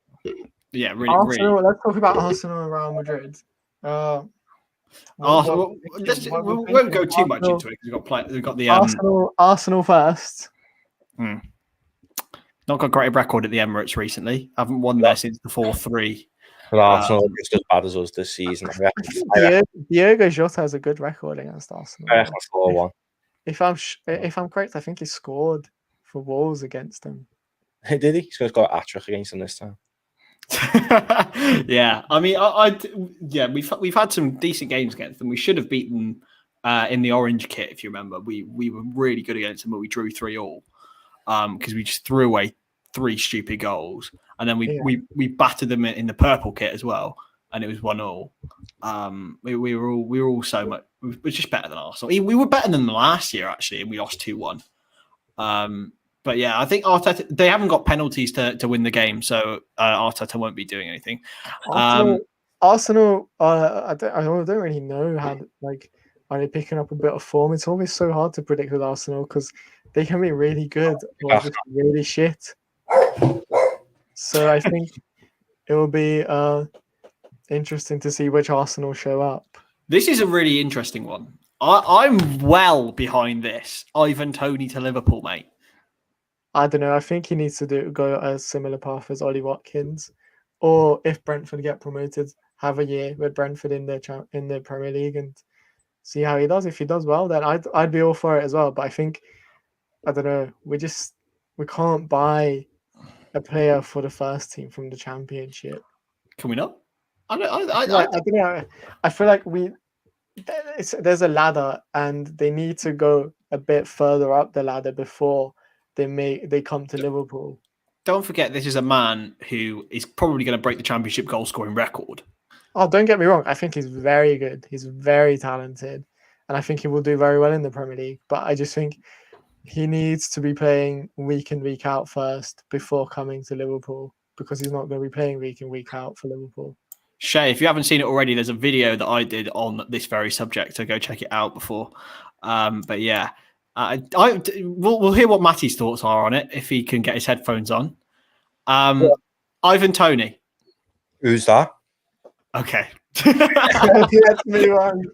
Yeah, Arsenal, really. Let's talk about Arsenal and Real Madrid. We won't go too much into it because we've got the Arsenal first. Not got a great record at the Emirates recently. Haven't won there since the 4-3. Arsenal are just as bad as us this season. Diogo Jota has a good record against Arsenal. 4-1. If I'm correct, I think he scored for Wolves against them. Did he? He's got a hat-trick against them this time. Yeah, I mean, we've had some decent games against them. We should have beaten in the orange kit, if you remember. We were really good against them, but we drew 3-3 because we just threw away 3 stupid goals, and then we battered them in the purple kit as well, and it was 1-1. We were all so much. We were just better than Arsenal. We were better than them last year actually, and we lost 2-1. But yeah, I think Arteta, they haven't got penalties to win the game, so Arteta won't be doing anything. Arsenal, I don't really know how, like, are they picking up a bit of form? It's always so hard to predict with Arsenal because they can be really good or just really shit. So I think it will be interesting to see which Arsenal show up. This is a really interesting one. I'm well behind this. Ivan Toney to Liverpool, mate. I don't know. I think he needs to go a similar path as Ollie Watkins, or if Brentford get promoted, have a year with Brentford in the Premier League and see how he does. If he does well, then I'd be all for it as well. But I think, I don't know. We can't buy a player for the first team from the Championship. Can we not? I don't know. I feel like there's a ladder, and they need to go a bit further up the ladder before they come to Liverpool. Don't forget, this is a man who is probably going to break the Championship goal scoring record. Oh, don't get me wrong. I think he's very good. He's very talented, and I think he will do very well in the Premier League. But I just think he needs to be playing week in, week out first before coming to Liverpool, because he's not going to be playing week in, week out for Liverpool. Shay, if you haven't seen it already, there's a video that I did on this very subject, so go check it out before. But yeah, we'll hear what Matty's thoughts are on it if he can get his headphones on. Ivan Toney. Who's that? Okay. That's me wrong.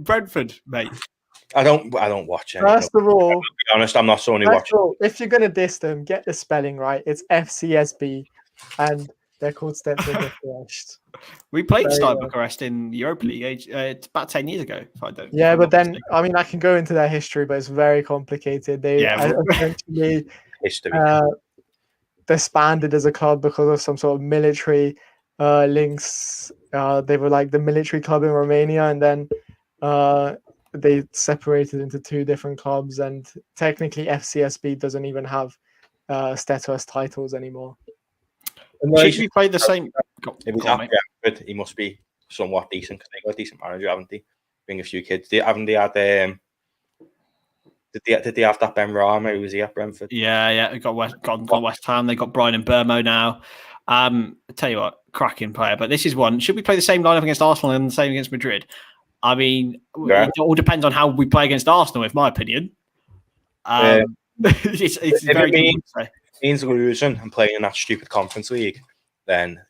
Brentford, mate. I don't watch it. First of all, to be honest, I'm not someone who watches. If you're gonna diss them, get the spelling right. It's FCSB, and they're called Steps of Bucharest. We played Steaua Bucharest in Europa League. It's about 10 years ago. If I don't. Yeah, but then I can go into their history, but it's very complicated. They essentially disbanded as a club because of some sort of military links. They were like the military club in Romania, and then they separated into two different clubs. And technically, FCSB doesn't even have Steaua titles anymore. She played the same. He must be somewhat decent because they got a decent manager, haven't they? Bring a few kids. Haven't they had? Did they have that Ben Rama who was he at Brentford? Yeah. They got West Ham. They got Brian and Burmo now. I tell you what, cracking player. But this is one. Should we play the same lineup against Arsenal and the same against Madrid? I mean, it all depends on how we play against Arsenal, in my opinion. It's very difficult to say. Means losing and playing in that stupid Conference League, then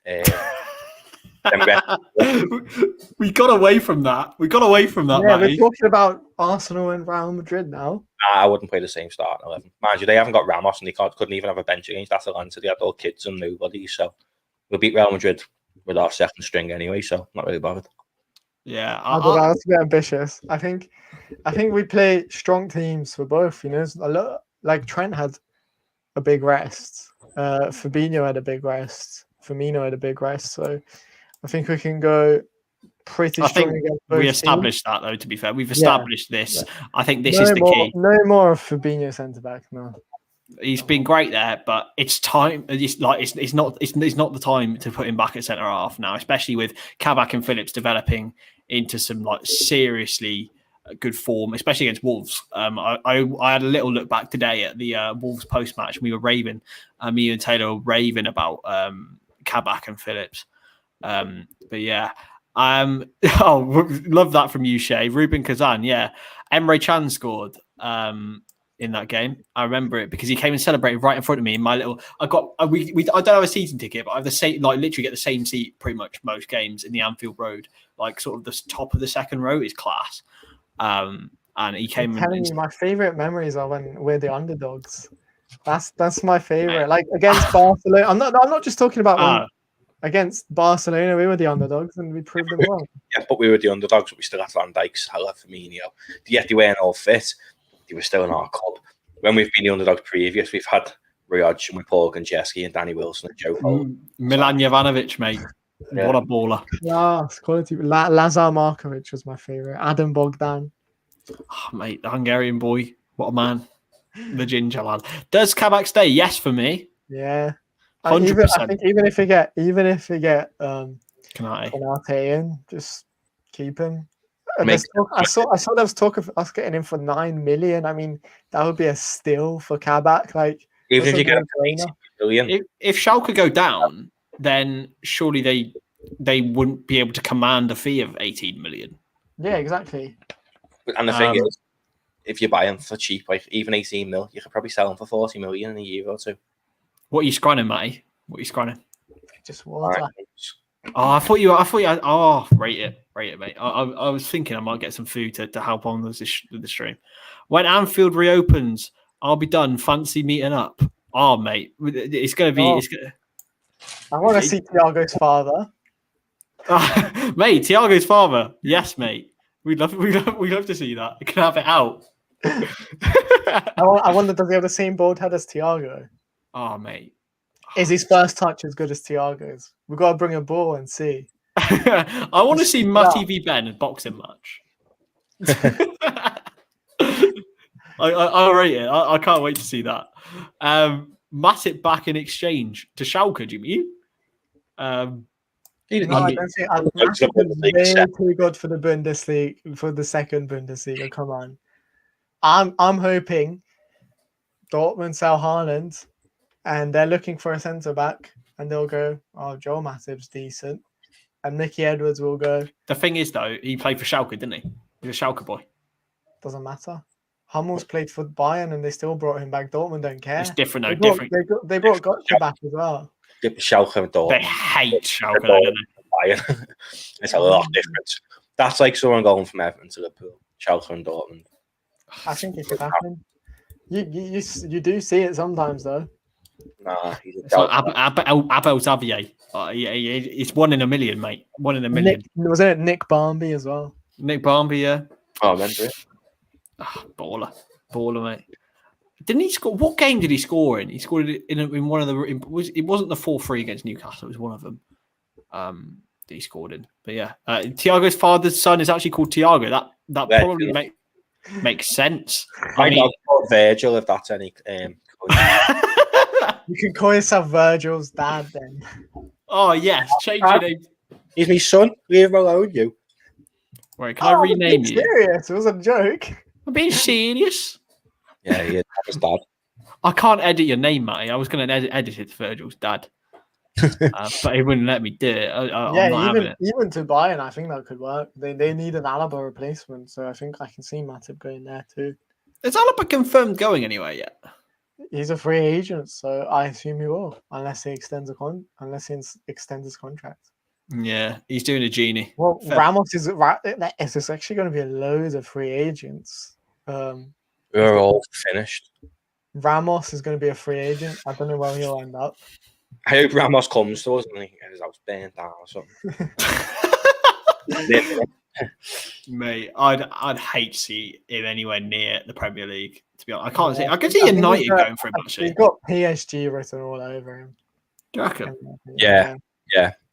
we got away from that. Yeah, we're talking about Arsenal and Real Madrid now. I wouldn't play the same starting 11. Mind you, they haven't got Ramos, and they couldn't even have a bench against Atalanta. They had all kids and nobody, so we'll beat Real Madrid with our second string anyway. So not really bothered. Yeah, that's a bit ambitious. I think we play strong teams for both. You know, a lot, like Trent had a big rest. Fabinho had a big rest. Firmino had a big rest. So I think we can go pretty strong against both we established teams. that, though, to be fair. We've established this. Yeah. I think this is the key. No more of Fabinho centre-back, no. He's been great there, but it's time. It's not the time to put him back at centre half now, especially with Kabak and Phillips developing into some like seriously good form, especially against Wolves. I had a little look back today at the Wolves post match, and we were raving. Me and Taylor were raving about Kabak and Phillips. But yeah, love that from you, Shay. Ruben Kazan, yeah, Emre Can scored in that game. I remember it because he came and celebrated right in front of me in my little. I don't have a season ticket, but I have the same, like literally get the same seat pretty much most games in the Anfield Road. Like sort of the top of the second row is class. And he came. I'm telling you, my favorite memories are when we're the underdogs. That's my favorite. Like against Barcelona. I'm not just talking about against Barcelona. We were the underdogs and we proved them wrong. Yeah, but we were the underdogs. But we still had Van Dijk, Salah, Firmino. Yet they weren't all fit. They were still in our club. When we've been the underdogs previous, we've had Riyadh with Paul Goncheski and Danny Wilson and Joe Cole. Milan Jovanovic, mate. Yeah. What a baller. Yes, quality. Lazar Markovic was my favourite. Adam Bogdan. Oh, mate, the Hungarian boy. What a man. The ginger lad. Does Kabak stay? Yes, for me. Yeah. 100%. I think even if we get Konate in, just keep him. I saw there was talk of us getting him for 9 million. I mean, that would be a steal for Kabak. Like, even if you get him for 80 million. If Schalke go down, then surely they wouldn't be able to command a fee of 18 million. Yeah, exactly. And the thing is, if you buy him for cheap, like even 18 mil, you could probably sell him for 40 million in a year or two. What are you scranning, Matty? What are you scranning? Just water. Oh, I thought you. Rate it, mate. I was thinking I might get some food to help on with the stream. When Anfield reopens, I'll be done. Fancy meeting up. Oh, mate, it's gonna be. Oh. I want to see Thiago's father. Mate, Thiago's father. Yes, mate. We'd love to see that. We can have it out. I wonder, does he have the same bald head as Thiago? Oh, mate. Is his first touch as good as Thiago's? We've got to bring a ball and see. I want to see Matty v Ben in a boxing match. I rate it. I can't wait to see that. Matip back in exchange to Schalke, do you mean? I don't think way too good for the Bundesliga, for the second Bundesliga. Come on. I'm hoping Dortmund sell Haaland and they're looking for a centre back and they'll go, oh, Joel Matip's decent. And Mickey Edwards will go. The thing is, though, he played for Schalke, didn't he? He's a Schalke boy. Doesn't matter. Hummels played for Bayern and they still brought him back. Dortmund don't care. It's different, though. They brought Götze back as well. Schalke and Dortmund. They hate Schalke, don't they? It's a lot different. That's like someone going from Everton to Liverpool. Schalke and Dortmund. I think it could happen. You do see it sometimes, though. Nah, he's Abel Xavier. It's 1 in a million, mate. 1 in a million. Was it Nick Barmby as well? Nick Barmby, yeah. Oh, I remember it. Baller, mate. Didn't he score? What game did he score in? He scored in one of the. It wasn't the 4-3 against Newcastle. It was one of them. That he scored in. But yeah, Thiago's father's son is actually called Thiago. That probably makes sense. I mean, Virgil, if that's any. You can call yourself Virgil's dad then. Oh yes, change your name. He's my son. Leave him alone, you. Wait, can I rename you? Serious? It was a joke. I'm being serious. Yeah, he is his dad. I can't edit your name, Matty. I was going to edit it to Virgil's dad. But he wouldn't let me do it. Even to Bayern, I think that could work. They need an Alaba replacement, so I think I can see Matip going there too. Is Alaba confirmed going anywhere yet? He's a free agent, so I assume he will, unless he extends his contract. Yeah, he's doing a genie. Well, Ramos is actually going to be loads of free agents. We're all finished. Ramos is going to be a free agent. I don't know where he'll end up. I hope Ramos comes to us and he gets his house burnt down or something. Mate, I'd hate to see him anywhere near the Premier League. To be honest, I can't see. I can see United going for him. Actually, he's got PSG written all over him. Do you reckon? Yeah,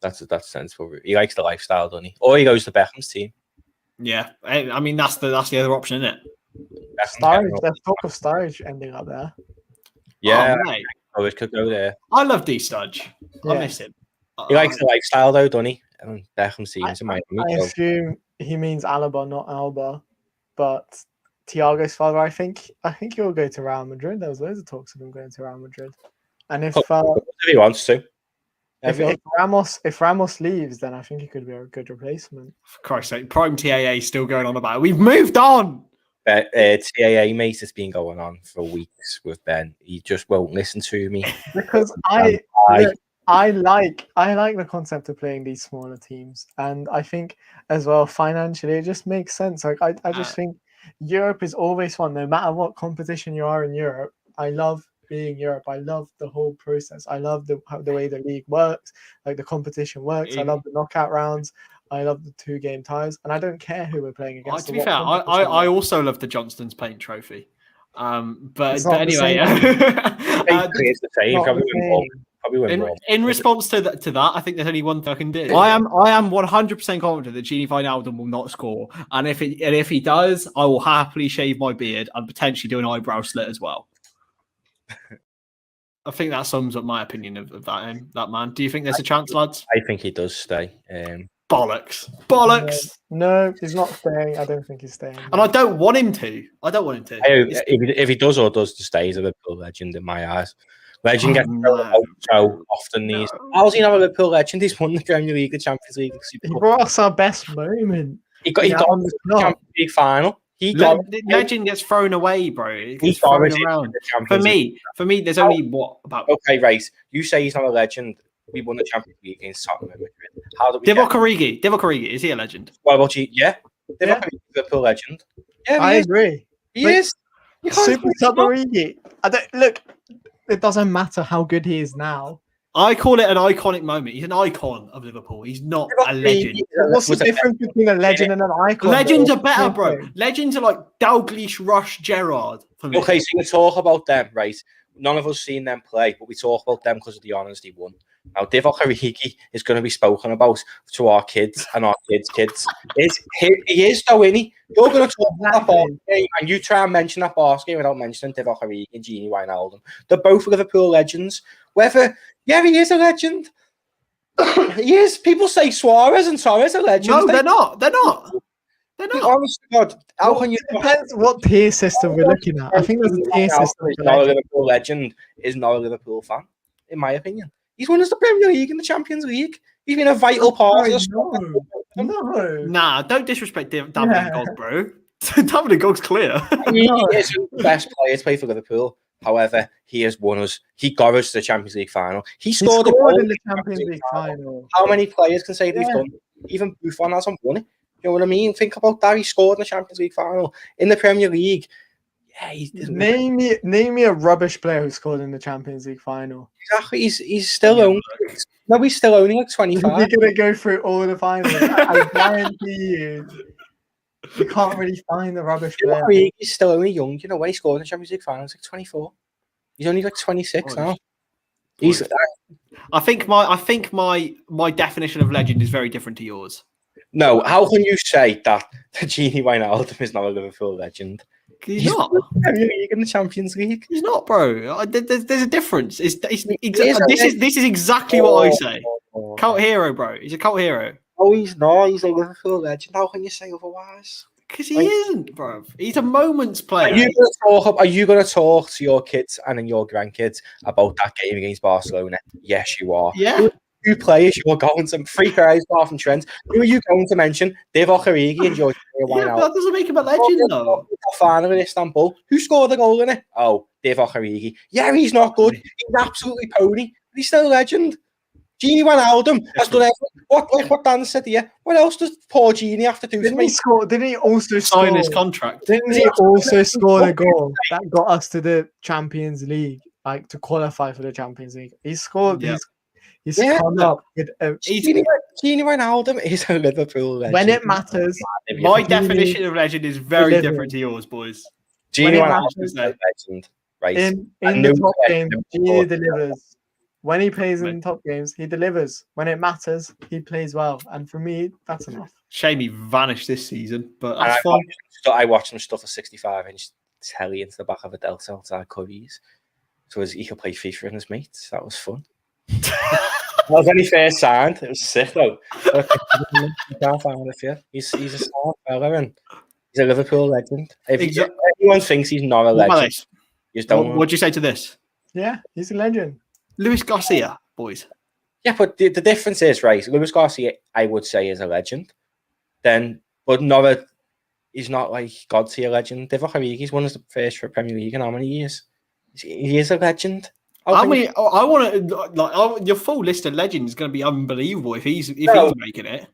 that's sensible. He likes the lifestyle, doesn't he? Or he goes to Beckham's team. Yeah, I mean that's the other option, isn't it? Sturridge, there's talk of Sturridge ending up there. Yeah, it could go there. I love D Studge. I miss him. He likes the lifestyle though, doesn't he? And Beckham's team. I assume he means Alaba, not Alba, but Thiago's father. I think he'll go to Real Madrid. There was loads of talks of him going to Real Madrid, and if he wants to. If Ramos leaves, then I think he could be a good replacement. For Christ's sake, Prime TAA still going on about it. We've moved on. TAA, mate, has been going on for weeks with Ben. He just won't listen to me. Because I like the concept of playing these smaller teams, and I think as well financially it just makes sense. Like I just think Europe is always fun, no matter what competition you are in Europe. I love being Europe. I love the whole process. I love the way the league works, like the competition works. I love the knockout rounds. I love the 2-game ties, and I don't care who we're playing against. To be fair, I also love the Johnston's Paint Trophy. But anyway, it's the same. In response to that, I think there's only one thing I can do. I am 100% confident that Gini Wijnaldum will not score, and if he does, I will happily shave my beard and potentially do an eyebrow slit as well. I think that sums up my opinion of that man. Do you think there's a chance, lads? I think he does stay. Bollocks. Bollocks. No, he's not staying. I don't think he's staying. And I don't want him to. If he does or does to stay, he's a Liverpool legend in my eyes. Legend gets thrown out so often these. How's he not a Liverpool legend? He's won the Premier League, the Champions League. He brought us our best moment. He got the Champions League final. Legend gets thrown away, bro. He's thrown around. For me, there's only about. Okay, right. You say he's not a legend. We won the Champions League against Tottenham. How do we? Divock Origi, is he a legend? What about you? Yeah, Divock Origi is a Liverpool legend. Yeah, I agree. He is. Super Sub Origi. Look. It doesn't matter how good he is now. I call it an iconic moment. He's an icon of Liverpool. He's not a legend. What's the difference between a legend and an icon? Legends are better, bro. Legends are like Dalglish, Rush, Gerrard. For me. Okay, so you talk about them, right? None of us seen them play, but we talk about them because of the honours they won. Now, Divock Origi is going to be spoken about to our kids and our kids' kids. He is, though, isn't he? You're going to talk about that Barca game, and you try and mention that Barca game without mentioning Divock Origi and Gini Wijnaldum. They're both Liverpool legends. He is a legend. He is. People say Suarez and Torres are legends. No, they're not. They're not. Honest to God, how can you? Depends what tier system we're looking at. I think there's a tier system. Is not a Liverpool legend. Is not a Liverpool fan, in my opinion. He's won us the Premier League and the Champions League. He's been a vital part of the No. Nah, don't disrespect David Gog, bro. David Gog's clear. He is the best player to play for Liverpool. However, he has won us. He got us to the Champions League final. He scored a goal in the Champions League final. How many players can say they've done? Even Buffon hasn't won it. You know what I mean? Think about that. He scored in the Champions League final. In the Premier League. Yeah, name me a rubbish player who scored in the Champions League final. Exactly. He's still only. No, he's still only like 25. We're gonna go through all the finals. I guarantee you can't really find the rubbish player. He's still only young. You know, when he scored in the Champions League final, he's like 24. He's only like 26 now. I think my definition of legend is very different to yours. No, how can you say that Gini Wijnaldum is not a Liverpool legend? He's not. Premier League in the Champions League. He's not, bro. There's a difference. This is exactly what I say. Cult hero, bro. He's a cult hero. Oh, he's not. He's a Liverpool legend. How can you say otherwise? Because he isn't, bro. He's a moments player. Are you going to talk to your kids and then your grandkids about that game against Barcelona? Yes, you are. Yeah. Two players you're going to free players off from Trent. Who are you going to mention? Divock Origi and George. Yeah, but that doesn't make him a legend, though. Final in Istanbul. Who scored the goal in it? Oh, Divock Origi. Yeah, he's not good. He's absolutely pony. But he's still a legend. Gini Wijnaldum has done everything. What Dan said here. What else does poor Gini have to do? Didn't he also sign his contract? Didn't he also score the goal that got us to the Champions League, like to qualify for the Champions League? He scored. Yeah. He's come up with Gini Wijnaldum is a Liverpool legend. When it matters. My definition of legend is very different to yours, boys. Gini Wijnaldum is a legend. Right. In the top game, Gini delivers. When he plays in top games, he delivers. When it matters, he plays well. And for me, that's enough. Shame he vanished this season, but that's fun. I watched him stuff a 65-inch telly into the back of a Delta outside Curry's. So he could play FIFA with his mates. That was fun. That was when he first signed. It was sick, though. Can't find it for he's a smart fella and he's a Liverpool legend. If anyone thinks he's not a legend, what'd you say to this? Yeah, he's a legend. Luis Garcia, boys. Yeah, but the difference is, right, Luis Garcia, I would say, is a legend. But he's not like God tier legend. Divock Origi's won us the first for Premier League in how many years? He is a legend. Your full list of legends is going to be unbelievable if he's making it.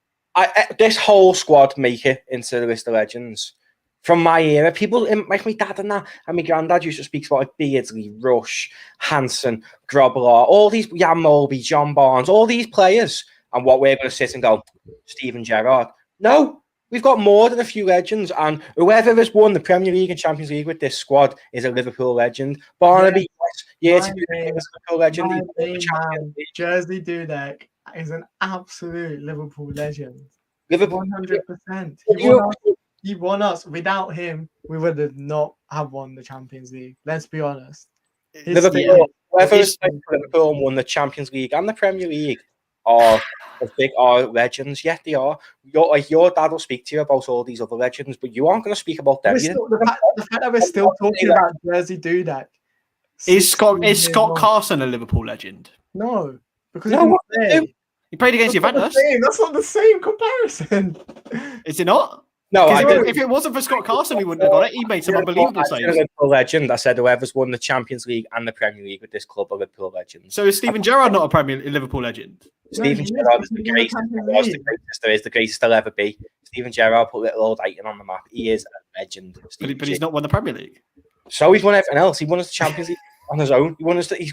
This whole squad make it into the list of legends. From my era, people like my dad and that, and my granddad used to speak about like Beardsley, Rush, Hansen, Grobler, all these, Jan Molby, John Barnes, all these players. And what we're going to sit and go, Steven Gerrard. No, we've got more than a few legends, and whoever has won the Premier League and Champions League with this squad is a Liverpool legend. Barnaby, is a Liverpool legend. Jersey Dudek is an absolute Liverpool legend. 100%. He won us. Without him, we would have not have won the Champions League. Let's be honest. Liverpool won the Champions League and the Premier League are as big are legends. Yeah, they are. Your dad will speak to you about all these other legends, but you aren't going to speak about them. The fact that we're still talking about Jersey Dudek. Is Scott Carson a Liverpool legend? No, because he played against Juventus. That's not the same comparison. Is it not? No, if it wasn't for Scott Carson, he wouldn't have got it. He made some unbelievable saves. Liverpool legend. I said whoever's won the Champions League and the Premier League with this club are Liverpool legends. So is Steven Gerrard not a Liverpool legend? Steven Gerrard is the greatest there is, the greatest there'll ever be. Steven Gerrard put little old Ayton on the map. He is a legend. But he's not won the Premier League. So he's won everything else. He won us the Champions League on his own. He's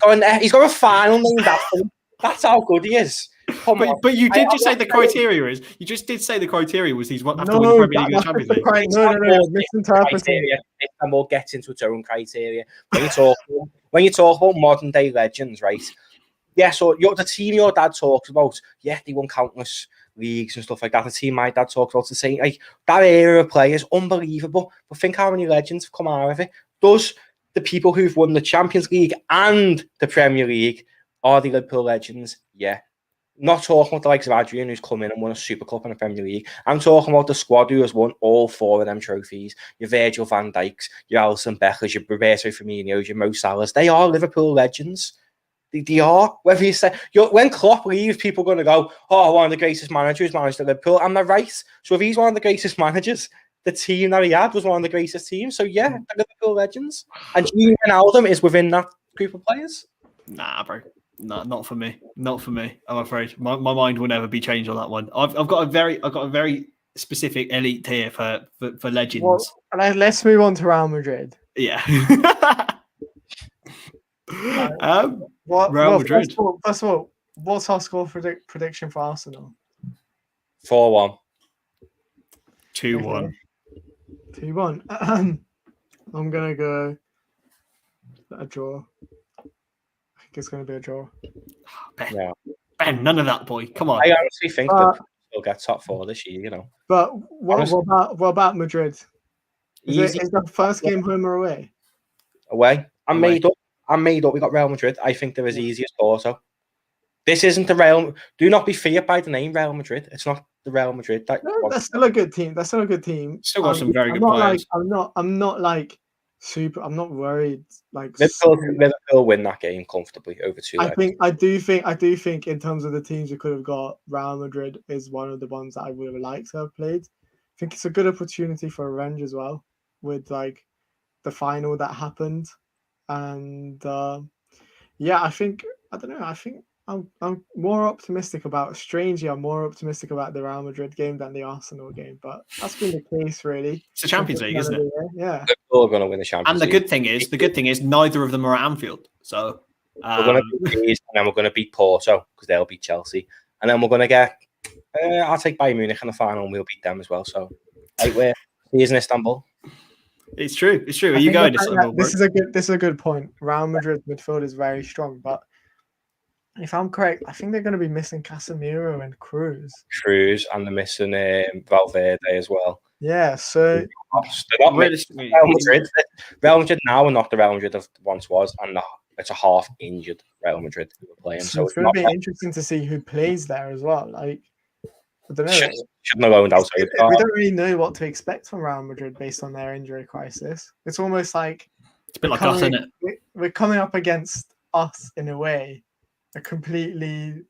got a final named after him. That's how good he is. But you did just say the criteria is. You just did say the criteria was he's won after winning the Premier League and Champions League. No, misinterpreting. Istanbul gets into its own criteria. When you talk about modern day legends, right? Yeah, so the team your dad talks about, yeah, they won countless leagues and stuff like that. The team my dad talks about, the same, like that era of play is unbelievable. But think how many legends have come out of it. Does the people who've won the Champions League and the Premier League are the Liverpool legends? Yeah. Not talking about the likes of Adrian, who's come in and won a Super Cup in the Premier League. I'm talking about the squad who has won all 4 of them trophies. Your Virgil van Dijks, your Alisson Beckers, your Roberto Firmino's, your Mo Salahs. They are Liverpool legends. They are. Whether you say when Klopp leaves, people are going to go, "Oh, one of the greatest managers managed at Liverpool," and they're right. So if he's one of the greatest managers, the team that he had was one of the greatest teams. So yeah, they're Liverpool legends. And Jude Bellingham is within that group of players. Nah, bro. No, not for me. Not for me. I'm afraid my mind will never be changed on that one. I've got a very specific elite tier for legends. Well, let's move on to Real Madrid. Yeah. Real Madrid. First of all, what's our score prediction for Arsenal? 4-1. 2-1. 2-1. I'm gonna go a draw. I think it's going to be a draw. Ben, none of that, boy. Come on. I honestly think that we'll get top 4 this year, you know. But what about Madrid? Is the first game home or away? Away. I'm made up. We got Real Madrid. I think they're as easy as Porto. This isn't the Real. Do not be feared by the name Real Madrid. It's not the Real Madrid. That's still a good team. Still got some very good players. I'm not like super. I'm not worried. Like Liverpool win that game comfortably over 2. I do think in terms of the teams we could have got, Real Madrid is one of the ones that I would have liked to have played. I think it's a good opportunity for revenge as well, with like the final that happened, and I think I'm more optimistic about. Strangely, I'm more optimistic about the Real Madrid game than the Arsenal game, but that's been the case really. It's the Champions League, isn't it? Yeah. We're going to win the Champions League. And the good thing is, neither of them are at Anfield. So we're going to beat these, and then we're going to beat Porto because they'll beat Chelsea, and then we're going to get. I'll take Bayern Munich in the final, and we'll beat them as well. So, we're in Istanbul. It's true. Are you going to Istanbul? This is a good point. Real Madrid midfield is very strong, but if I'm correct, I think they're going to be missing Casemiro and Cruz. And they're missing Valverde as well. Yeah, so Real Madrid now are not the Real Madrid of once was, and it's a half-injured Real Madrid who are playing. So it's going to be interesting to see who plays there as well. Like, I don't know. Shouldn't have owned out. We don't really know what to expect from Real Madrid based on their injury crisis. It's almost like it's a bit like us, isn't it? We're coming up against us in a way, a completely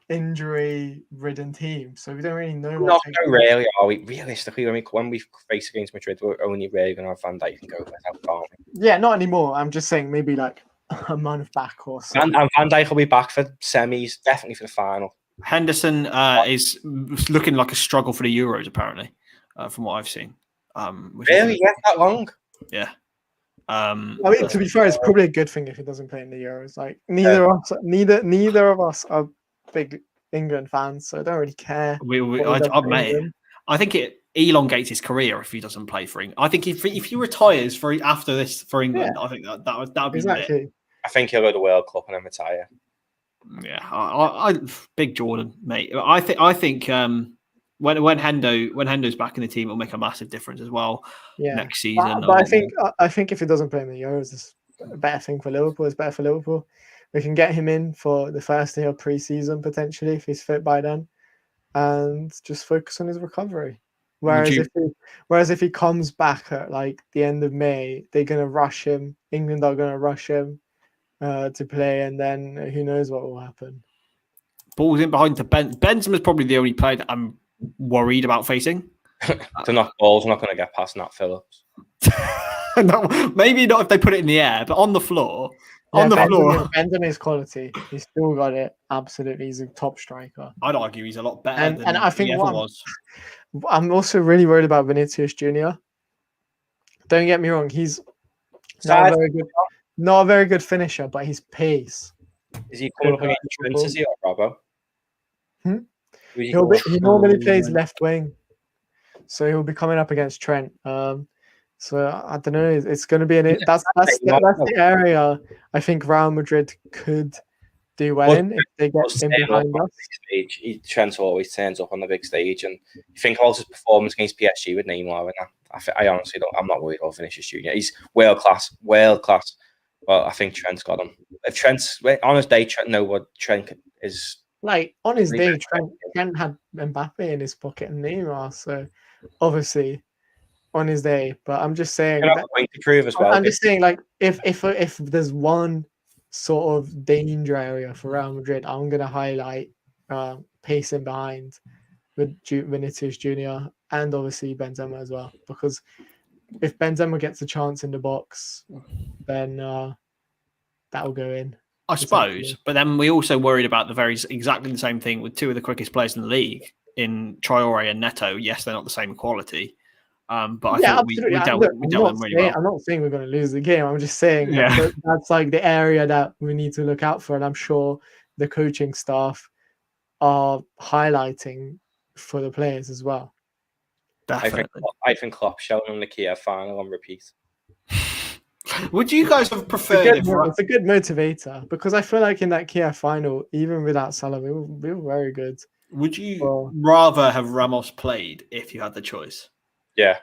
injury-ridden team. So we don't really know. Not really, are we? Realistically, when we face against Madrid, we're only really going to have Van Dijk and go without Carson. Yeah, not anymore. I'm just saying maybe like a month back or so. And Van Dijk will be back for semis, definitely for the final. Henderson is looking like a struggle for the Euros, apparently, from what I've seen. Really? Yeah, that long? Yeah. I mean, to be fair, it's probably a good thing if he doesn't play in the Euros. Like neither of us are big England fans, so I don't really care. I think it elongates his career if he doesn't play for England. I think if he retires after this for England, I think that would be exactly. Lit. I think he'll go to the World Cup and then retire. Yeah, I big Jordan, mate. I think when Hendo's back in the team, it'll make a massive difference as well. Yeah. Next season. But I think if he doesn't play in the Euros, it's a better thing for Liverpool. It's better for Liverpool. We can get him in for the first day of pre-season potentially if he's fit by then, and just focus on his recovery. Whereas if he comes back at like the end of May, they're gonna rush him. England are gonna rush him to play, and then who knows what will happen. Balls in behind to Benzema's probably the only player that I'm worried about facing. To knock balls, not going to get past Nat Phillips. No, maybe not if they put it in the air, but on the floor. Yeah, Benzema's quality. He's still got it. Absolutely, he's a top striker. I'd argue he's a lot better than I think he ever was. I'm also really worried about Vinicius Jr. Don't get me wrong, he's not a very good finisher, but his pace. Is he coming up against Trent? Is he or Robbo? He normally plays left wing, so he'll be coming up against Trent. So I don't know. It's going to be that's the area I think Real Madrid could do well in if they get in behind us. Trent always turns up on the big stage, and you think about his performance against PSG with Neymar and that. I honestly don't. I'm not worried about Vinicius Jr. He's world class. Well, I think Trent's got him. If Trent's on his day, Trent know what Trent is. Like on his day, Trent had Mbappe in his pocket and Neymar, so obviously on his day. But I'm just saying. To prove as well. I'm just saying, like if there's one sort of danger area for Real Madrid, I'm gonna highlight pacing behind with Vinicius Jr. and obviously Benzema as well, because if Benzema gets a chance in the box, then that will go in. I suppose, but then we also worried about exactly the same thing with two of the quickest players in the league in Traore and Neto. Yes, they're not the same quality, but I thought we dealt with them really well. I'm not saying we're going to lose the game. I'm just saying that's like the area that we need to look out for, and I'm sure the coaching staff are highlighting for the players as well. Definitely. I think Klopp's showing them the Kiev final on repeat. Would you guys have preferred it's a good motivator, because I feel like in that Kiev final, even without Salah, we were very good. Would you rather have Ramos played if you had the choice? Yeah.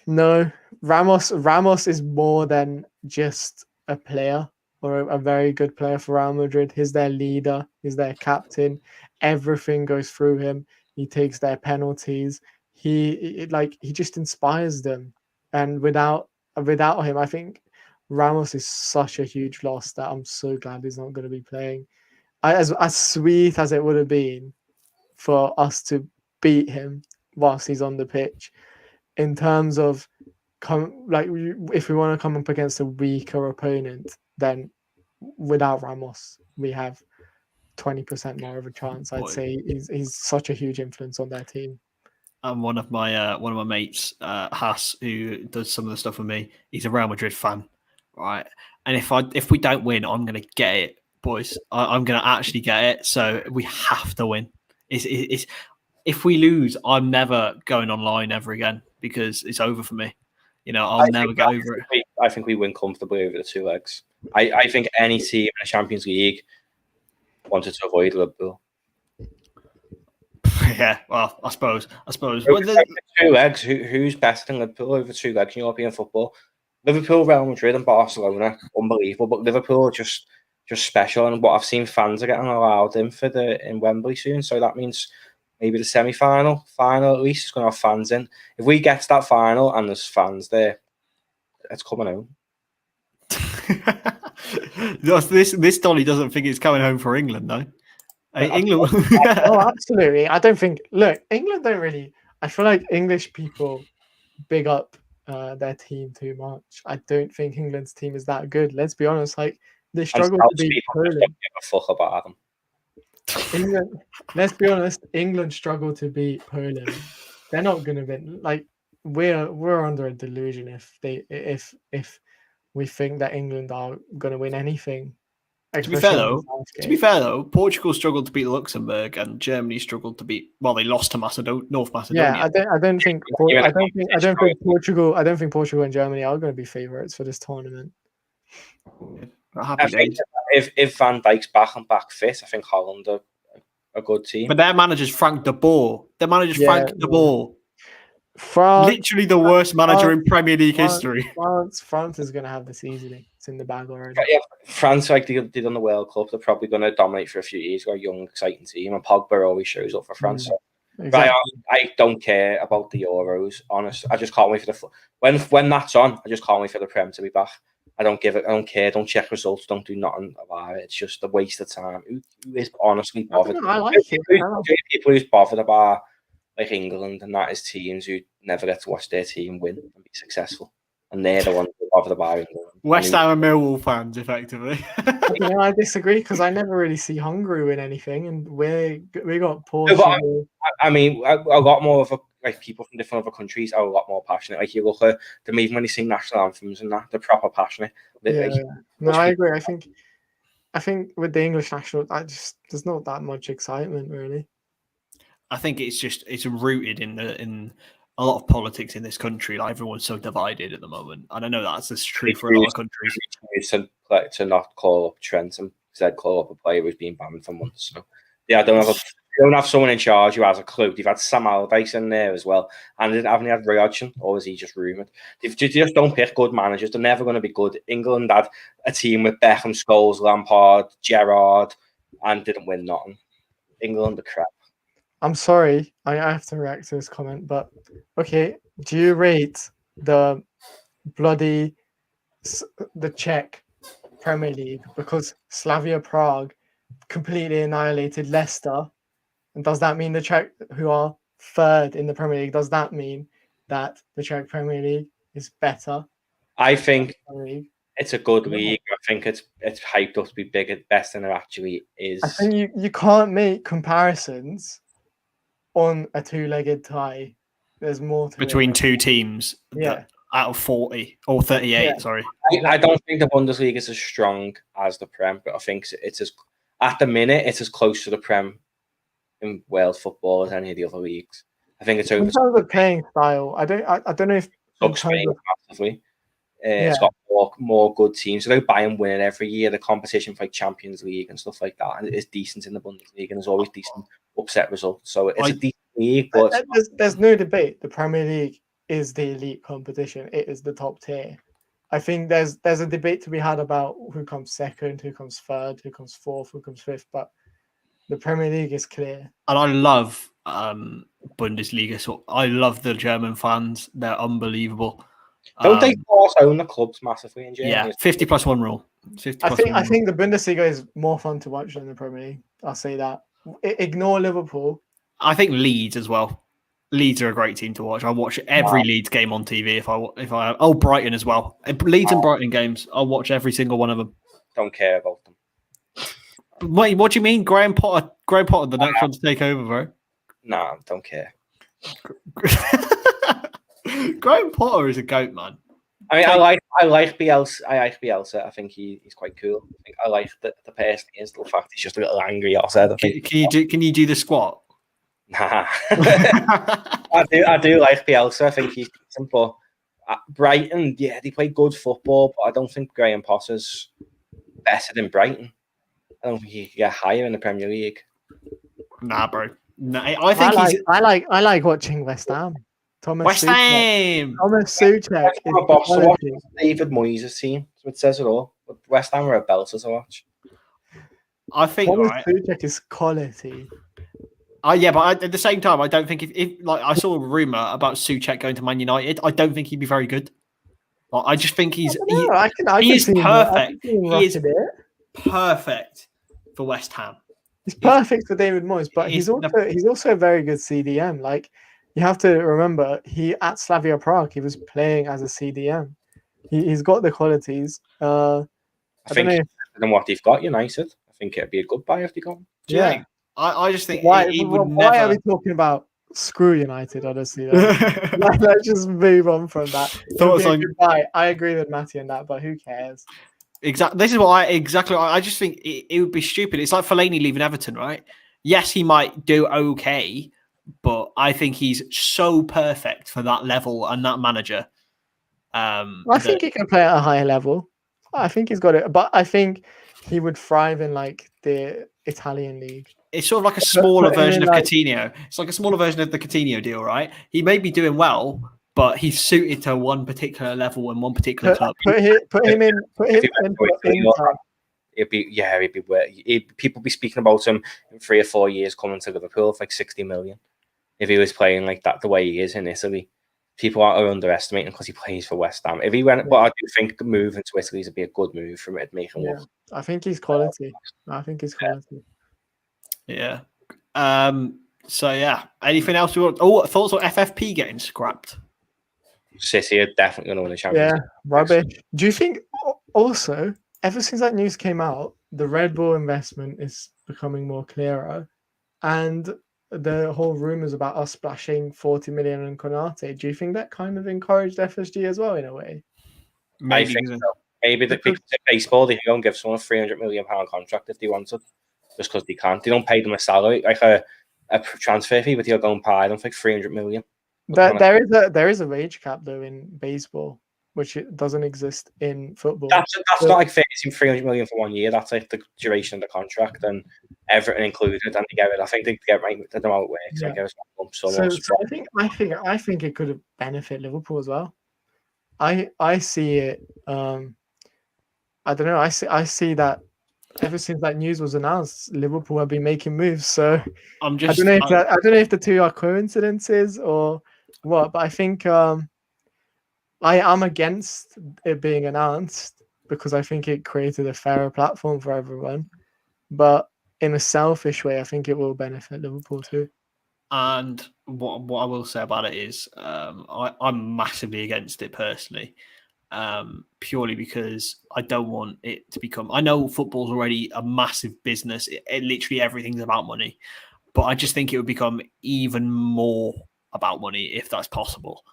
No, Ramos is more than just a player or a very good player for Real Madrid. He's their leader. He's their captain. Everything goes through him. He takes their penalties. He just inspires them. And without him, I think Ramos is such a huge loss that I'm so glad he's not going to be playing. As sweet as it would have been for us to beat him whilst he's on the pitch, in terms of if we want to come up against a weaker opponent, then without Ramos, we have 20% more of a chance. I'd say he's such a huge influence on their team. And one of my mates, Haas, who does some of the stuff with me, he's a Real Madrid fan, right? And if we don't win, I'm going to get it, boys. I'm going to actually get it. So we have to win. It's if we lose, I'm never going online ever again, because it's over for me. I'll never get over it. I think we win comfortably over the two legs. I think any team in the Champions League wanted to avoid Liverpool. Yeah, well, I suppose. Two legs. Who's better than Liverpool over two legs in European football? Liverpool, Real Madrid, and Barcelona, unbelievable. But Liverpool are just special. And what I've seen, fans are getting allowed in Wembley soon. So that means maybe the semi-final, final at least, is going to have fans in. If we get to that final and there's fans there, it's coming home. This Dolly doesn't think it's coming home for England, though. England. Oh, absolutely. I don't think. Look, England don't really. I feel like English people big up their team too much. I don't think England's team is that good. Let's be honest. Like they struggle to beat Poland. Don't give a fuck about them. England. Let's be honest. England struggle to beat Poland. They're not going to win. Like we're under a delusion if we think that England are going to win anything. To be fair though, Portugal struggled to beat Luxembourg, and Germany struggled to beat. Well, they lost to North Macedonia. Yeah, I don't think Portugal and Germany are going to be favourites for this tournament. I think if Van Dijk's back fit, I think Holland are a good team. But their manager's Frank de Boer. France, Literally the worst manager in Premier League France, history. France is going to have this easily. It's in the bag already. Yeah, France, like they did on the World Cup, they're probably going to dominate for a few years. Got a young, exciting team, and Pogba always shows up for France. So, Exactly. I don't care about the Euros. Honest, I just can't wait for when that's on. I just can't wait for the Prem to be back. I don't care. Don't check results. Don't do nothing about it. It's just a waste of time. Who is honestly bothered? I like it. People who's bothered about like England and that is teams who never get to watch their team win and be successful, and they're the ones who bothered about England. West Ham and Millwall fans, effectively. I disagree because I never really see Hungary win anything, and we got poor. No, I mean, a lot more of people from different other countries are a lot more passionate. Like you look at them, even when they sing national anthems and that, they're proper passionate. No, I agree. I think with the English national, there's not that much excitement really. I think it's rooted in a lot of politics in this country. Like everyone's so divided at the moment, and I know that's true for a lot of countries. To not call up Trent and instead call up a player who's been banned for months. So yeah, they don't have someone in charge who has a clue. They've had Sam Allardyce in there as well, and haven't they had Ryodson, or is he just rumoured? They just don't pick good managers. They're never going to be good. England had a team with Beckham, Scholes, Lampard, Gerrard, and didn't win nothing. England are crap. I'm sorry, I have to react to this comment, but okay, do you rate the Czech Premier League because Slavia Prague completely annihilated Leicester? And does that mean the Czech, who are third in the Premier League, does that mean that the Czech Premier League is better? I think it's a good league. I think it's hyped up to be bigger, best than it actually is. I think you can't make comparisons on a two-legged tie. There's more to between two teams. Yeah. Out of 40 or 38, Yeah. sorry. I don't think the Bundesliga is as strong as the Prem, but I think it's at the minute it's as close to the Prem in Wales football as any of the other leagues. I think it's over. In terms of playing style, I don't know if Spain massively. It's got more good teams. Without Bayern winning every year, the competition for like Champions League and stuff like that, and it is decent in the Bundesliga, and there's always decent upset results. So it's a decent league, but there's no debate. The Premier League is the elite competition. It is the top tier. I think there's a debate to be had about who comes second, who comes third, who comes fourth, who comes fifth, but the Premier League is clear. And I love Bundesliga. So I love the German fans. They're unbelievable. Don't they force own the clubs massively in Germany? Yeah, 50+1 rule. I think the Bundesliga is more fun to watch than the Premier League. I'll say that. Ignore Liverpool. I think Leeds as well. Leeds are a great team to watch. I watch every Leeds game on TV if I Brighton as well. Leeds and Brighton games. I'll watch every single one of them. Don't care about them. Wait, what do you mean, Graham Potter? Graham Potter, the next one to take over, bro. Nah, don't care. Graham Potter is a goat, man. I mean, I like Bielsa. I like Bielsa. I think he's quite cool. I like the person he is. The fact he's just a little angry outside. Can you do the squat? Nah. I do like Bielsa. I think he's decent, but Brighton, yeah, they play good football, but I don't think Graham Potter's better than Brighton. I don't think he can get higher in the Premier League. Nah, bro. Nah, I like watching West Ham. West Ham. Thomas Souček is David Moyes' team, so it says it all. But West Ham are a belter to watch. I think Thomas Souček is quality. Yeah, but at the same time, I don't think if like I saw a rumor about Souček going to Man United, I don't think he'd be very good. Like, I just think he is perfect. He is perfect for West Ham. He's perfect for David Moyes, but he's also a very good CDM. Like you have to remember, he at Slavia Prague, he was playing as a CDM. He's got the qualities. I think better than what they've got United. I think it'd be a good buy if they got him. Yeah. I just think why are we talking about screw United? Honestly, let's just move on from that. I agree with Matty on that, but who cares? Exactly. This is what I just think it would be stupid. It's like Fellaini leaving Everton, right? Yes, he might do okay, but I think he's so perfect for that level and that manager. I think he can play at a higher level. I think he's got it, but I think he would thrive in like the Italian league. it's sort of like a smaller Put him version in, of like- Coutinho. It's like a smaller version of the Coutinho deal, right? He may be doing well, but he's suited to one particular level and one particular club. Put him in. It'd be people be speaking about him in 3 or 4 years coming to Liverpool for like 60 million. If he was playing like that the way he is in Italy, people are underestimating because he plays for West Ham. If he went, but I do think moving to Italy would be a good move for him. It'd make him look. I think he's quality. Yeah. So yeah. Anything else you want? Oh, thoughts on FFP getting scrapped? City are definitely going to win the Champions League. Rubbish. Do you think also, ever since that news came out, the Red Bull investment is becoming more clearer, and the whole rumors about us splashing 40 million on Konate, do you think that kind of encouraged FSG as well in a way? I think so. Maybe the people in baseball, they can go and give someone a £300 million contract if they wanted, just because they can't. They don't pay them a salary, like a transfer fee, but they'll go and pay them like 300 million. There is a wage cap though in baseball, which it doesn't exist in football. That's not like 300 million for 1 year. That's like the duration of the contract and everything included. And they get it. I think they get right. I don't know how it works. Yeah. I think it could have benefited Liverpool as well. I see it. I don't know. I see that ever since that news was announced, Liverpool have been making moves. So I don't know if the two are coincidences or what, but I think I am against it being announced because I think it created a fairer platform for everyone. But in a selfish way, I think it will benefit Liverpool too. And what I will say about it is I'm massively against it personally. Purely because I don't want it to become. I know football's already a massive business. It literally everything's about money, but I just think it would become even more about money if that's possible.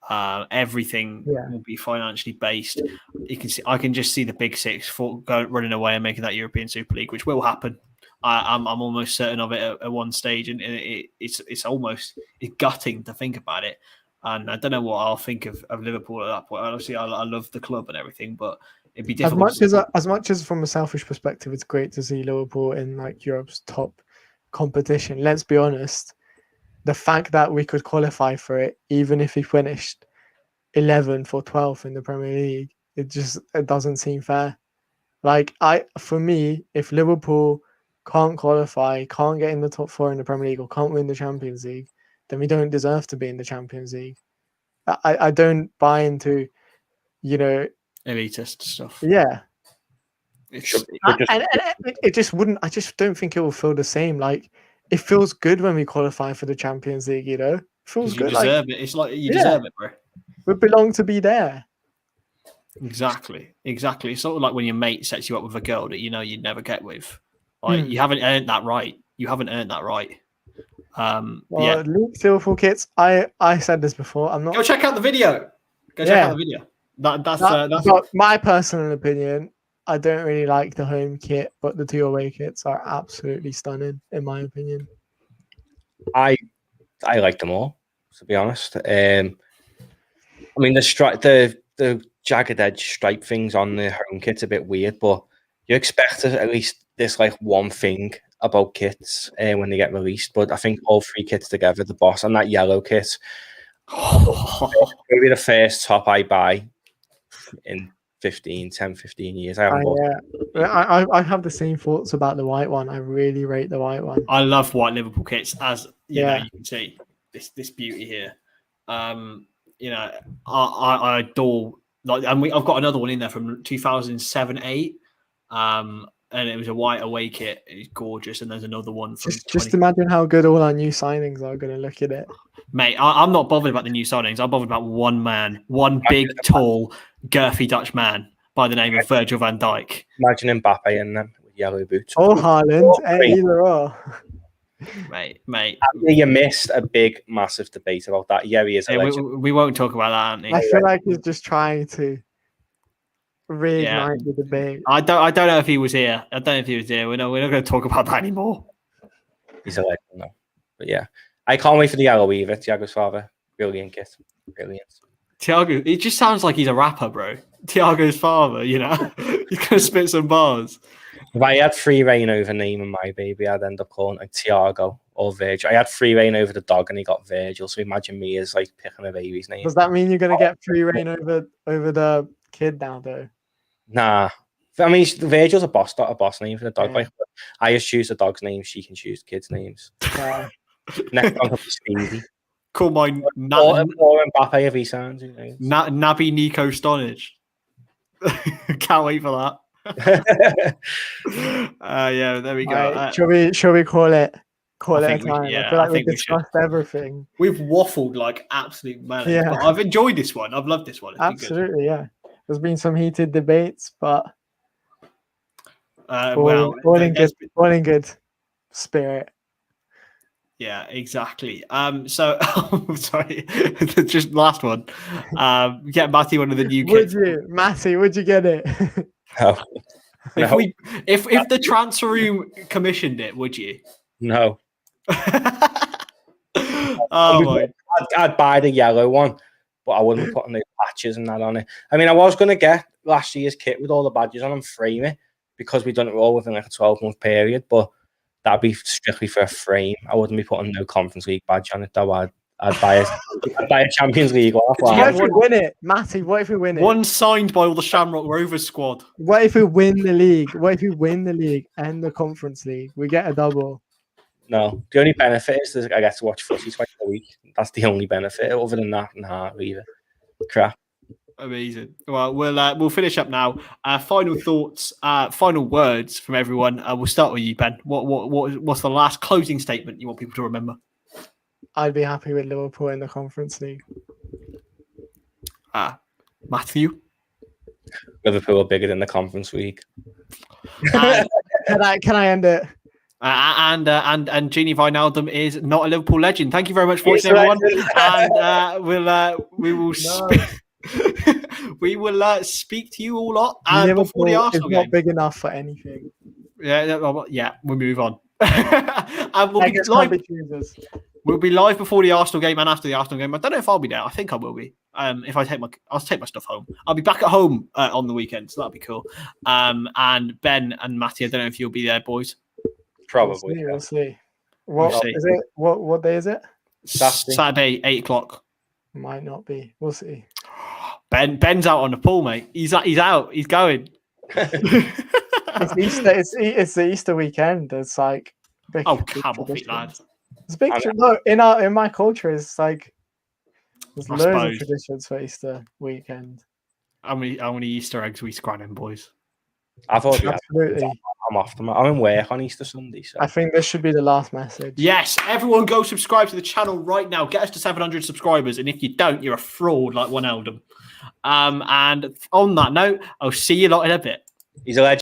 Everything will be financially based. You can see. I can just see the big six running away and making that European Super League, which will happen. I'm almost certain of it at one stage, and it's almost gutting to think about it. And I don't know what I'll think of Liverpool at that point. Obviously, I love the club and everything, but it'd be difficult. As much as from a selfish perspective, it's great to see Liverpool in like Europe's top competition. Let's be honest, the fact that we could qualify for it, even if we finished 11th or 12th in the Premier League, it doesn't seem fair. Like for me, if Liverpool can't qualify, can't get in the top 4 in the Premier League, or can't win the Champions League, then we don't deserve to be in the Champions League. I don't buy into, elitist stuff. Yeah. It just wouldn't. I just don't think it will feel the same. Like it feels good when we qualify for the Champions League. It feels good. You deserve it. It's like you deserve it, bro. We belong to be there. Exactly. It's sort of like when your mate sets you up with a girl that you'd never get with. Like you haven't earned that right. League Liverpool kits. I said this before. I'm not. Go check out the video. Check out the video. That's my personal opinion. I don't really like the home kit, but the 2 away kits are absolutely stunning, in my opinion. I like them all, to be honest. I mean, the jagged edge stripe things on the home kit's a bit weird, but you expect at least this like one thing about kits when they get released. But I think all 3 kits together, the boss and that yellow kit, maybe the first top I buy in 10, 15 years. I have the same thoughts about the white one. I really rate the white one. I love white Liverpool kits, as you can see this beauty here. I adore. I've got another one in there from 2007-8. And it was a white away kit. It's gorgeous. And there's another one from just imagine how good all our new signings are going to look at it. Mate, I'm not bothered about the new signings. I'm bothered about one man, one big, tall, girthy Dutch man by the name of Virgil van Dijk. Imagine Mbappe in them with yellow boots. Or Haaland, either or. Mate. You missed a big, massive debate about that. Yeah, he is. We won't talk about that, aren't we? I feel like he's just trying to reignite the debate. I don't know if he was here. We're not going to talk about that anymore. He's a legend, though. But yeah, I can't wait for the yellow weaver. Thiago's father, brilliant kit, brilliant. Thiago, it just sounds like he's a rapper, bro. Thiago's father, he's going to spit some bars. If I had free reign over naming my baby, I'd end up calling like Tiago or Virgil. I had free reign over the dog, and he got Virgil. So imagine me as like picking a baby's name. Does that mean you're gonna get free reign over the kid now, though? Nah. I mean, Virgil's a boss name for the dog. Yeah. Like, I just choose the dog's name. She can choose the kids' names. Yeah. Next one could be Stevie. Call mine Or Mbappe if he sounds. Naby Nico Stonage. Can't wait for that. Yeah, there we go. Right, shall we call it? Call it a time. Yeah, I feel like we we discussed everything. We've waffled like absolute manic, Yeah. but I've enjoyed this one. I've loved this one. It's been good. Absolutely, yeah. There's been some heated debates, but Well, all in good spirit. yeah, exactly. So sorry, just last one. Get Matty one of the new kids. Matty? Would you get it? No. If the transfer room commissioned it, would you? No. Oh my! I'd buy the yellow one, but I wouldn't put no patches and that on it. I mean, I was going to get last year's kit with all the badges on and frame it because we done it all within like a 12-month period, but that'd be strictly for a frame. I wouldn't be putting no Conference League badge on it, though. I'd buy a Champions League one. What if we win it, Matty? What if we win it? One signed by all the Shamrock Rovers squad. What if we win the league? What if we win the league and the Conference League? We get a double. No, the only benefit is that I get to watch footy twice a week. That's the only benefit. Other than that, nah, leave it. Crap. Amazing. Well, we'll finish up now. Final thoughts, final words from everyone. We'll start with you, Ben. What's the last closing statement you want people to remember? I'd be happy with Liverpool in the Conference League. Matthew. Liverpool are bigger than the Conference League. Can I end it? And Genie Wijnaldum is not a Liverpool legend. Thank you very much for watching, everyone. And we will we will speak to you all lot before the Arsenal game. Not big enough for anything. Yeah, we'll move on. And we'll be live before the Arsenal game and after the Arsenal game. I don't know if I'll be there. I think I will be. If I'll take my stuff home. I'll be back at home on the weekend, so that'll be cool. And Ben and Matty, I don't know if you'll be there, boys. Probably. We'll see. What is it? What day is it? Saturday, 8:00. Might not be. We'll see. Ben's out on the pool, mate. He's out. He's going. It's Easter. It's the Easter weekend. It's like big, come off it, lads. It's big. No, in my culture, it's like there's loads of traditions for Easter weekend. How many Easter eggs we scranning, boys? I've already absolutely. I'm off tomorrow. I'm in work on Easter Sunday. So. I think this should be the last message. Yes, everyone go subscribe to the channel right now. Get us to 700 subscribers. And if you don't, you're a fraud like one Eldon. And on that note, I'll see you lot in a bit. He's a legend.